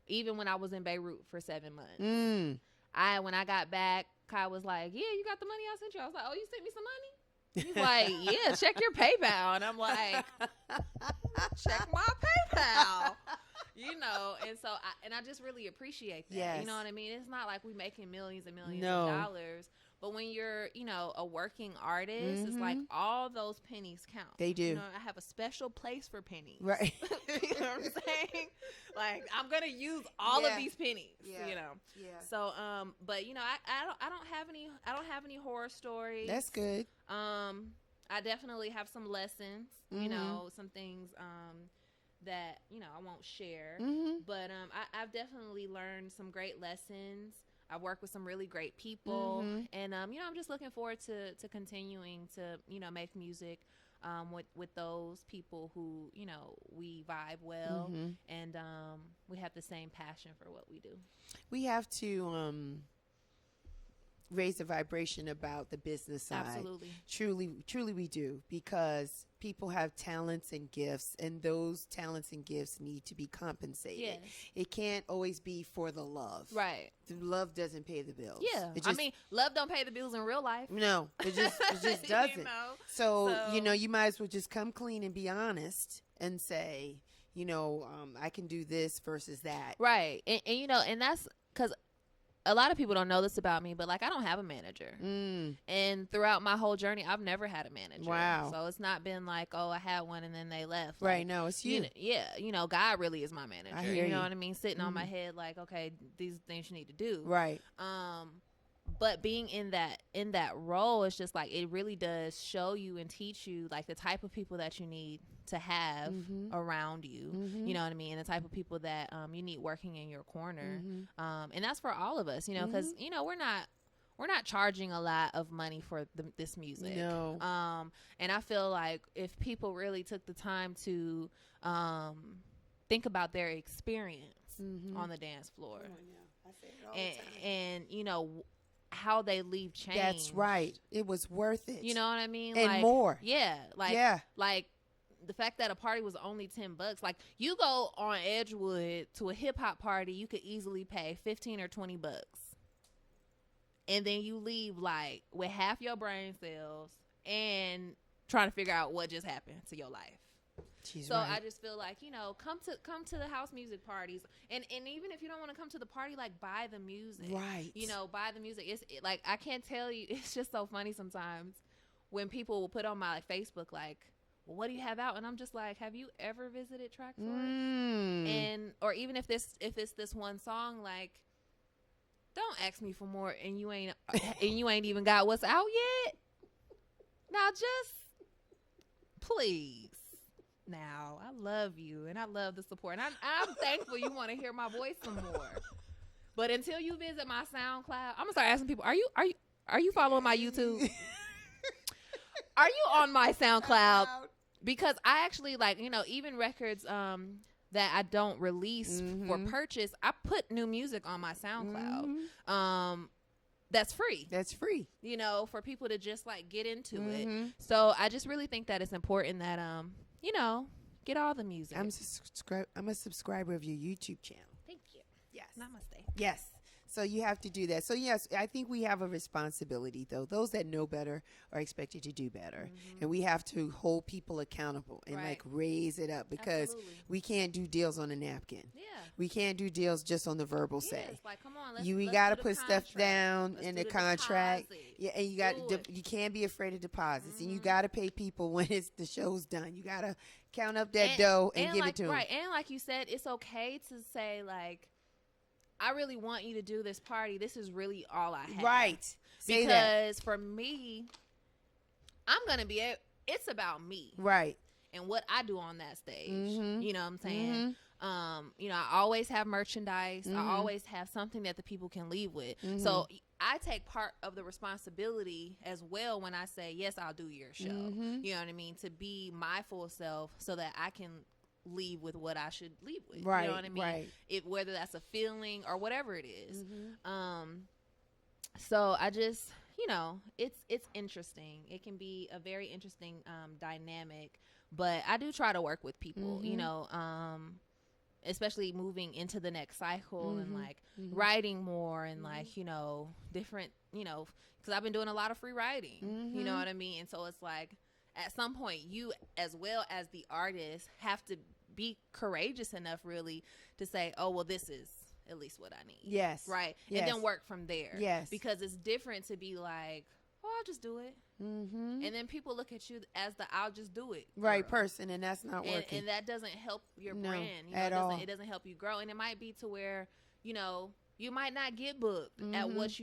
Even when I was in Beirut for 7 months. When I got back, Kai was like, yeah, you got the money I sent you. I was like, oh, you sent me some money? He's like, yeah, check your PayPal. And I'm like, check my PayPal. You know, and so I just really appreciate that. You know what I mean? It's not like we making millions and millions of dollars, but when you're, you know, a working artist, it's like all those pennies count. They do. You know, I have a special place for pennies. You know what I'm saying? Like, I'm gonna use all of these pennies. You know. So, but you know, I don't have any horror stories. That's good. I definitely have some lessons. You know, some things. That, you know, I won't share, but I've definitely learned some great lessons I've worked with some really great people, and you know, I'm just looking forward to continuing to, you know, make music with those people who, you know, we vibe well, and we have the same passion for what we do. We have to raise the vibration about the business side. Absolutely. Truly we do, because people have talents and gifts, and those talents and gifts need to be compensated. Yes. It can't always be for the love. Right. The love doesn't pay the bills. Yeah. I mean, love don't pay the bills in real life. No, it just doesn't. You know? So, you know, you might as well just come clean and be honest and say, you know, I can do this versus that. Right. And you know, and that's because a lot of people don't know this about me, but like, I don't have a manager. And throughout my whole journey, I've never had a manager. Wow. So it's not been like, oh, I had one and then they left. Right. Like, No, it's you. Yeah. You know, God really is my manager. I hear you know you. what I mean? Sitting on my head like, okay, these are things you need to do. Right. But being in that role, it's just like, it really does show you and teach you like the type of people that you need to have around you. You know what I mean? And the type of people that you need working in your corner. And that's for all of us, you know, because, you know, we're not charging a lot of money for this music. No. And I feel like if people really took the time to think about their experience on the dance floor, I say it all the time. and you know, how they leave change. That's right. It was worth it. You know what I mean? And like, more. Yeah. Like, Yeah. like the fact that a party was only $10, like, you go on Edgewood to a hip hop party, you could easily pay $15 or $20, and then you leave like with half your brain cells and trying to figure out what just happened to your life. She's So right. I just feel like, you know, come to the house music parties, and even if you don't want to come to the party, like, buy the music. Right. You know, buy the music. Like, I can't tell you. It's just so funny sometimes when people will put on my like Facebook like, well, what do you have out? And I'm just like, have you ever visited Tracksource? And or even if it's this one song, like, don't ask me for more, and you ain't even got what's out yet. Now just please. Now, I love you, and I love the support, and I'm thankful you want to hear my voice some more. But until you visit my SoundCloud, I'm gonna start asking people: Are you following my YouTube? Are you on my SoundCloud? Because I actually, like, you know, even records that I don't release for purchase, I put new music on my SoundCloud. That's free. That's free. You know, for people to just like get into it. So I just really think that it's important that you know, get all the music. I'm a subscriber of your YouTube channel. Thank you. Yes. Namaste. Yes. So you have to do that. So yes, I think we have a responsibility, though. Those that know better are expected to do better. And we have to hold people accountable and like raise it up, because we can't do deals on a napkin. Yeah. We can't do deals just on the verbal say. It's like, come on, We let's got to do the put stuff contract. down Let's in do the contract. deposit. Yeah, and you got Do it. you can't be afraid of deposits, and you got to pay people when the show's done. You got to count up that dough and give like, it to them. Right, and like you said, it's okay to say, like, I really want you to do this party. This is really all I have. Right. Say that. Because for me, I'm going to be it's about me. Right. And what I do on that stage. You know what I'm saying? You know, I always have merchandise. I always have something that the people can leave with. So I take part of the responsibility as well when I say, yes, I'll do your show. You know what I mean? To be my full self so that I can leave with what I should leave with. Right. You know what I mean? Right. Whether that's a feeling or whatever it is. So I just, you know, it's interesting. It can be a very interesting dynamic, but I do try to work with people, you know, especially moving into the next cycle and like writing more and like, you know, different, you know, because I've been doing a lot of free writing, you know what I mean? And so it's like, at some point, you as well as the artist have to be courageous enough really to say, oh, well, this is at least what I need. Yes. Right. Yes. And then work from there. Yes. Because it's different to be like, oh, I'll just do it. And then people look at you as the I'll just do it Right girl. person, and that's not working. And that doesn't help your No, brand. You know, at all. It doesn't help you grow. And it might be to where, you know, you might not get booked at what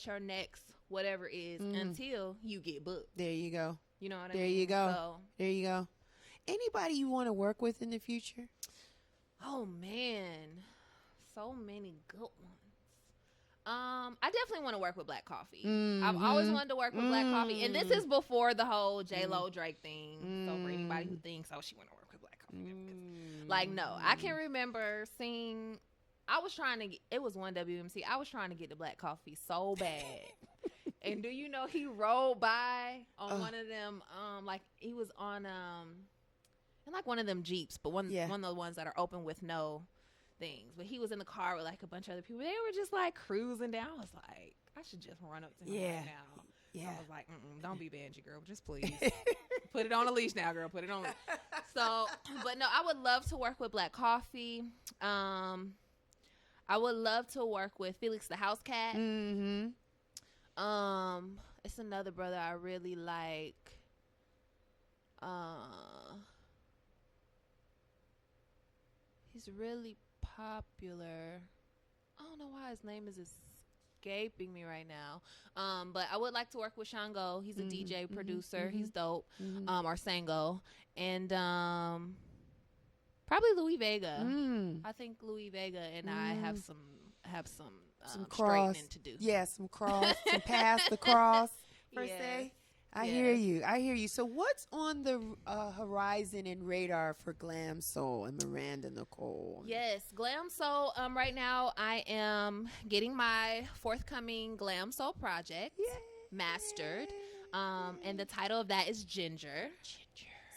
your next whatever is until you get booked. There you go. You know what I There mean? you go. So, There you go. Anybody you want to work with in the future? oh man, so many good ones. I definitely want to work with Black Coffee. I've always wanted to work with Black Coffee, and this is before the whole J-Lo Drake thing. So for anybody who thinks, oh, she want to work with Black Coffee, like, no, I can remember seeing. I was trying to. It was one WMC. I was trying to get the Black Coffee so bad. And do you know he rolled by on one of them? Like he was on in like one of them Jeeps, but one of the ones that are open with no things. But he was in the car with like a bunch of other people. They were just like cruising down. I was like, I should just run up to him right now. Yeah. I was like, don't be Banji, girl. Just please put it on a leash now, girl. Put it on. So, but no, I would love to work with Black Coffee. I would love to work with Felix the House Cat. It's another brother I really like. He's really popular. I don't know why his name is escaping me right now. But I would like to work with Shango. He's a DJ producer. He's dope. Or Sango. And probably Louis Vega. I think Louis Vega and I have some straightening to do. Yeah, some pass the cross per se. I hear you. So what's on the horizon and radar for Glamsoul and Miranda Nicole? Yes, Glamsoul. Right now I am getting my forthcoming Glamsoul project mastered. And the title of that is Ginger.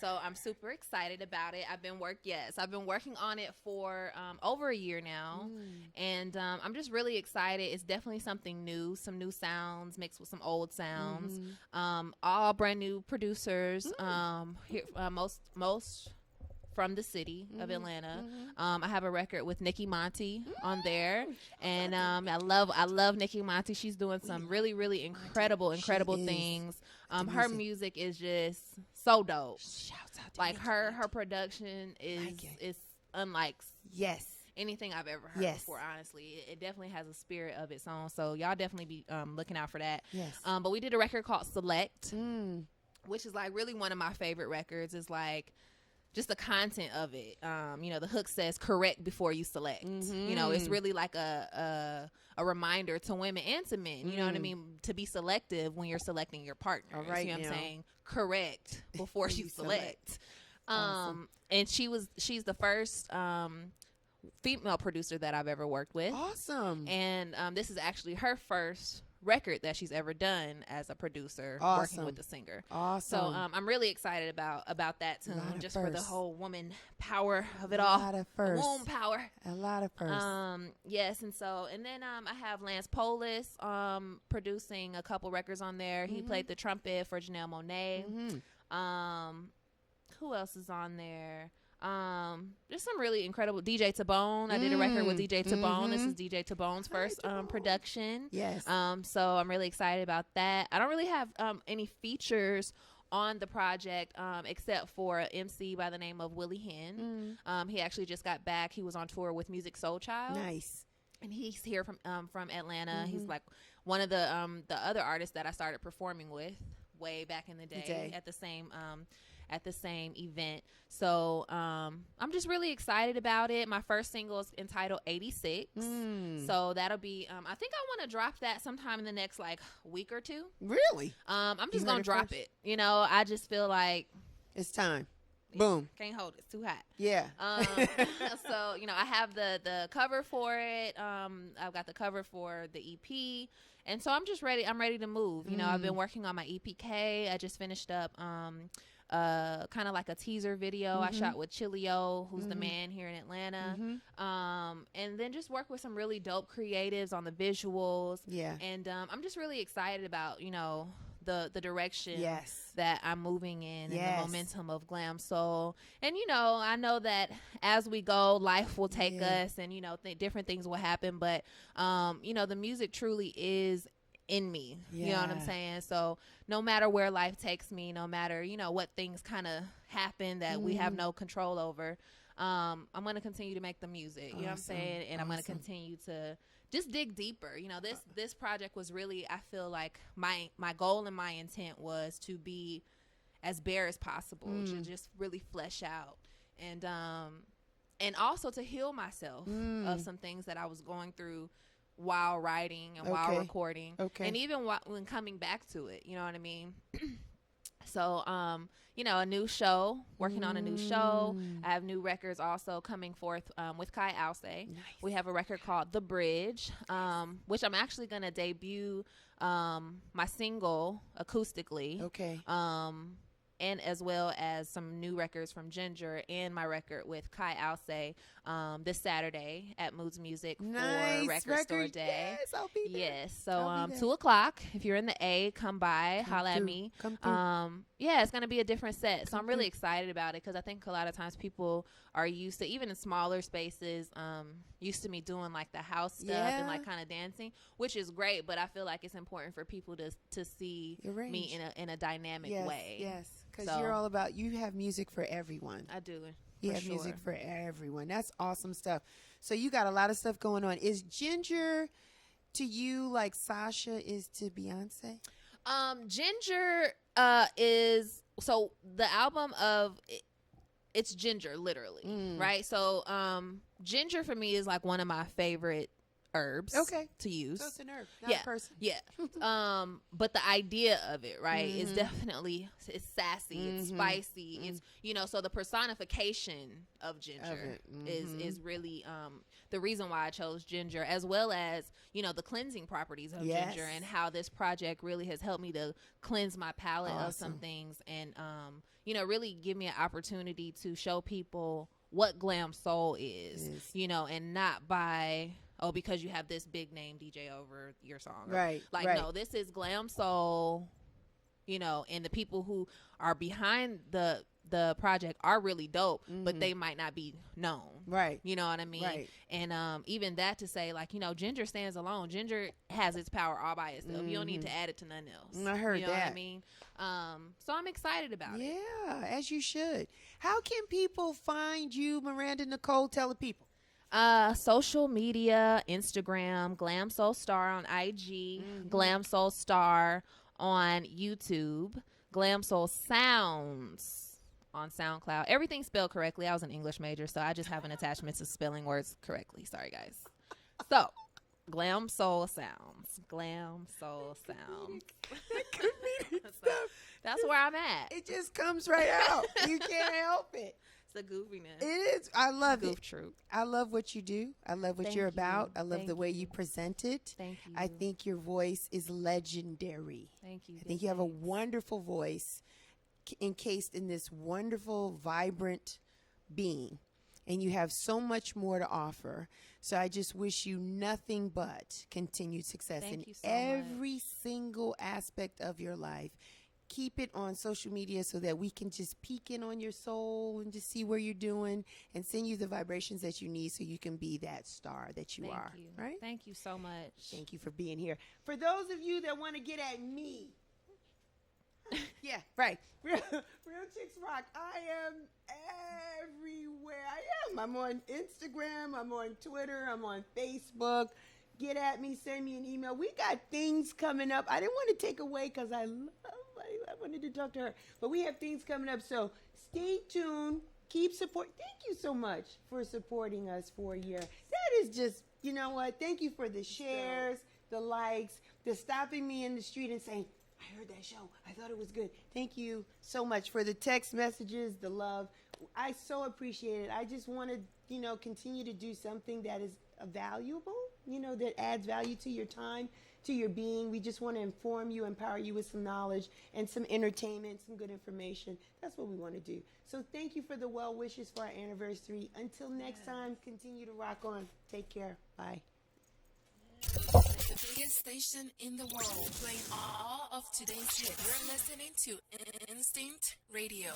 So I'm super excited about it. I've been working on it for over a year now, and I'm just really excited. It's definitely something new, some new sounds mixed with some old sounds. All brand new producers. Here, most from the city of Atlanta. I have a record with Nikki Monty on there, and I love Nikki Monty. She's doing some really, really incredible things. Her music is just so dope. Shouts out to like Nikki her Monty. production is unlike anything I've ever heard before. Honestly, it definitely has a spirit of its own. So y'all definitely be looking out for that. But we did a record called Select, which is like really one of my favorite records. Is like just the content of it. The hook says correct before you select. It's really like a reminder to women and to men, you know what I mean, to be selective when you're selecting your partner. All right, you know what I'm saying? Correct before you select. Awesome. And she's the first female producer that I've ever worked with. Awesome. And this is actually her first record that she's ever done as a producer, working with a singer. Awesome. So I'm really excited about that tune, just for the whole woman power of it A all. lot of firsts. Womb power. A lot of firsts. Yes, and then I have Lance Polis producing a couple records on there. He played the trumpet for Janelle Monáe. Who else is on there? Just some really incredible DJ Tabone. I did a record with DJ Tabone. This is DJ Tabone's first production. Yes. So I'm really excited about that. I don't really have any features on the project except for an MC by the name of Willie Hen. He actually just got back. He was on tour with Music Soul Child. Nice. And he's here from Atlanta. He's like one of the other artists that I started performing with way back in the day. At the same event. So I'm just really excited about it. My first single is entitled 86. So that'll be I think I want to drop that sometime in the next like week or two. Really? I'm just gonna drop it. I just feel like it's time. Boom. Can't hold it. It's too hot. Yeah. So I have the cover for it. I've got the cover for the EP. And so I'm just ready. I'm ready to move. I've been working on my EPK. I just finished up kind of like a teaser video I shot with Chilio, who's the man here in Atlanta. And then just work with some really dope creatives on the visuals. Yeah. And I'm just really excited about, the direction that I'm moving in and the momentum of Glamsoul. And, I know that as we go, life will take us and, different things will happen. But, the music truly is in me. You know what I'm saying? So no matter where life takes me, no matter, what things kind of happen that we have no control over, I'm going to continue to make the music. You know what I'm saying? And I'm going to continue to just dig deeper. This project was really, I feel like my goal and my intent was to be as bare as possible, to just really flesh out and also to heal myself of some things that I was going through while writing and while Okay. recording. Okay. And even when coming back to it, you know what I mean? So, a new show, working on a new show. I have new records also coming forth with Kai Alce. Nice. We have a record called The Bridge, which I'm actually going to debut my single acoustically. Okay. And as well as some new records from Ginger and my record with Kai Alce this Saturday at Moods Music for Record Store Day. Yes, I'll be there. Yes, so I'll be there. 2:00. If you're in the A, come by, holla at through. me. Come through. Yeah, it's gonna be a different set, so I'm really through. excited about it because I think a lot of times people are used to, even in smaller spaces, used to me doing like the house stuff and like kind of dancing, which is great. But I feel like it's important for people to see Your range. me in a dynamic way. Yes, because So- you're all about, you have music for everyone. I do. You have music for everyone. That's awesome stuff. So you got a lot of stuff going on. Is Ginger to you like Sasha is to Beyonce? Ginger is, so the album of it's Ginger, literally, right? So Ginger for me is like one of my favorite herbs to use. So it's an herb, not a person. Yeah. But the idea of it, right, is definitely, it's sassy, it's spicy, it's, so the personification of ginger is really the reason why I chose ginger, as well as, the cleansing properties of ginger and how this project really has helped me to cleanse my palate of some things and, really give me an opportunity to show people what glam soul is, and not by, because you have this big name DJ over your song. Right. Like, no, this is glam soul, and the people who are behind the project are really dope, but they might not be known. Right. You know what I mean? Right. And even that to say, like, Ginger stands alone. Ginger has its power all by itself. You don't need to add it to nothing else. I heard you know that. what I mean? So I'm excited about it. Yeah, as you should. How can people find you, Miranda Nicole? Tell the people. Social media, Instagram, Glamsoul Star on IG, Glamsoul Star on YouTube, Glamsoul Sounds on SoundCloud. Everything spelled correctly. I was an English major, so I just have an attachment to spelling words correctly. Sorry, guys. So, Glamsoul Sounds. Glamsoul Sounds. So, that's where I'm at. It just comes right out. You can't help it. The goofiness. It is. I love Goof it. troop. I love what you do. I love what Thank you're you. about. I love Thank the way you. you present it. Thank you. I think your voice is legendary. Thank you. I think you have a wonderful voice encased in this wonderful, vibrant being. And you have so much more to offer. So I just wish you nothing but continued success Thank in you so every single aspect of your life. Keep it on social media so that we can just peek in on your soul and just see where you're doing and send you the vibrations that you need so you can be that star that you are. Thank you. Right? Thank you so much. Thank you for being here. For those of you that want to get at me, yeah, right. Real Chicks Rock. I am everywhere. I am. I'm on Instagram. I'm on Twitter. I'm on Facebook. Get at me. Send me an email. We got things coming up. I didn't want to take away because I wanted to talk to her. But we have things coming up. So stay tuned. Keep support. Thank you so much for supporting us for a year. That is just, you know what? Thank you for the shares, the likes, the stopping me in the street and saying, I heard that show. I thought it was good. Thank you so much for the text messages, the love. I so appreciate it. I just want to, continue to do something that is valuable, that adds value to your time, to your being. We just want to inform you, empower you with some knowledge and some entertainment, some good information. That's what we want to do. So thank you for the well wishes for our anniversary. Until next time, continue to rock on. Take care. Bye. The biggest station in the world, playing all of today's hits. You're listening to Instinct Radio.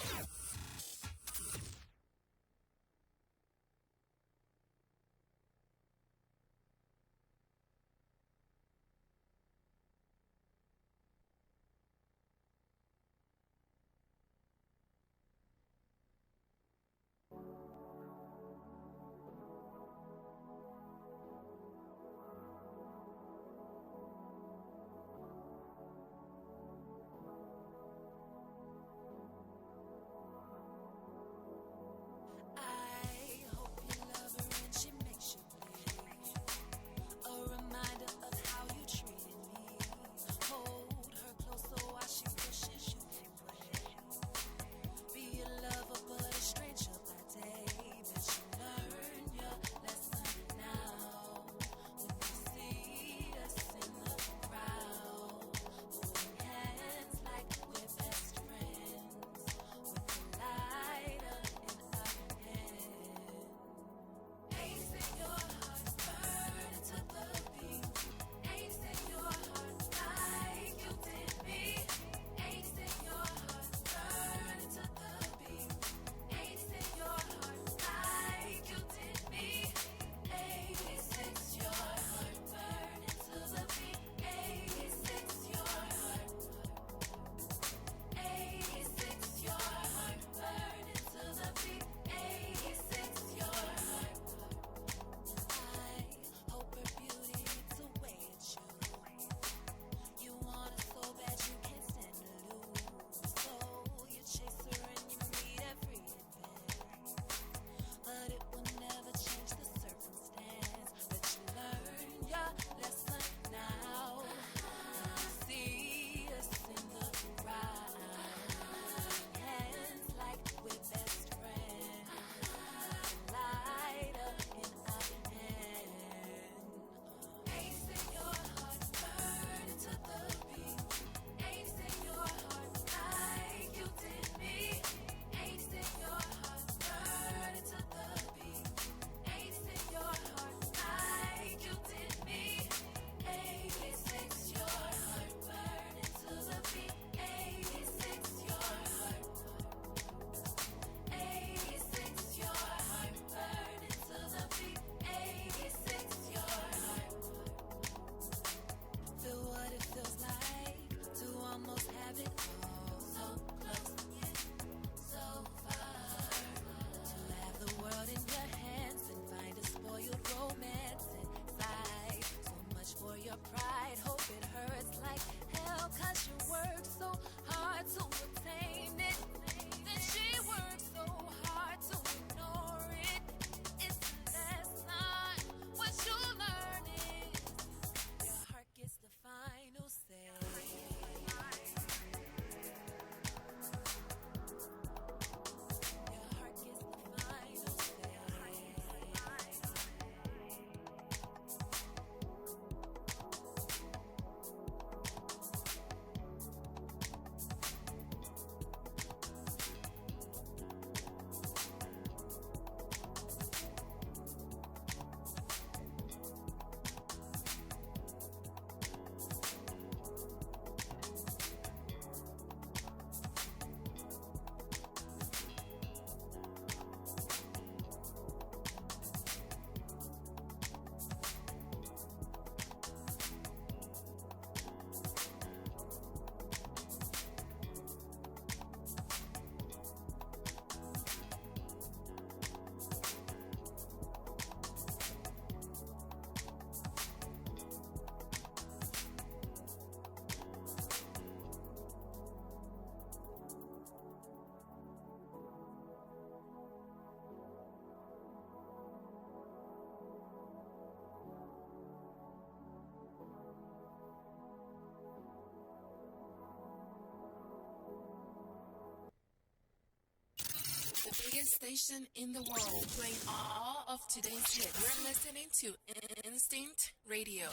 biggest station in the world, playing all of today's hits. You're listening to Instinct Radio.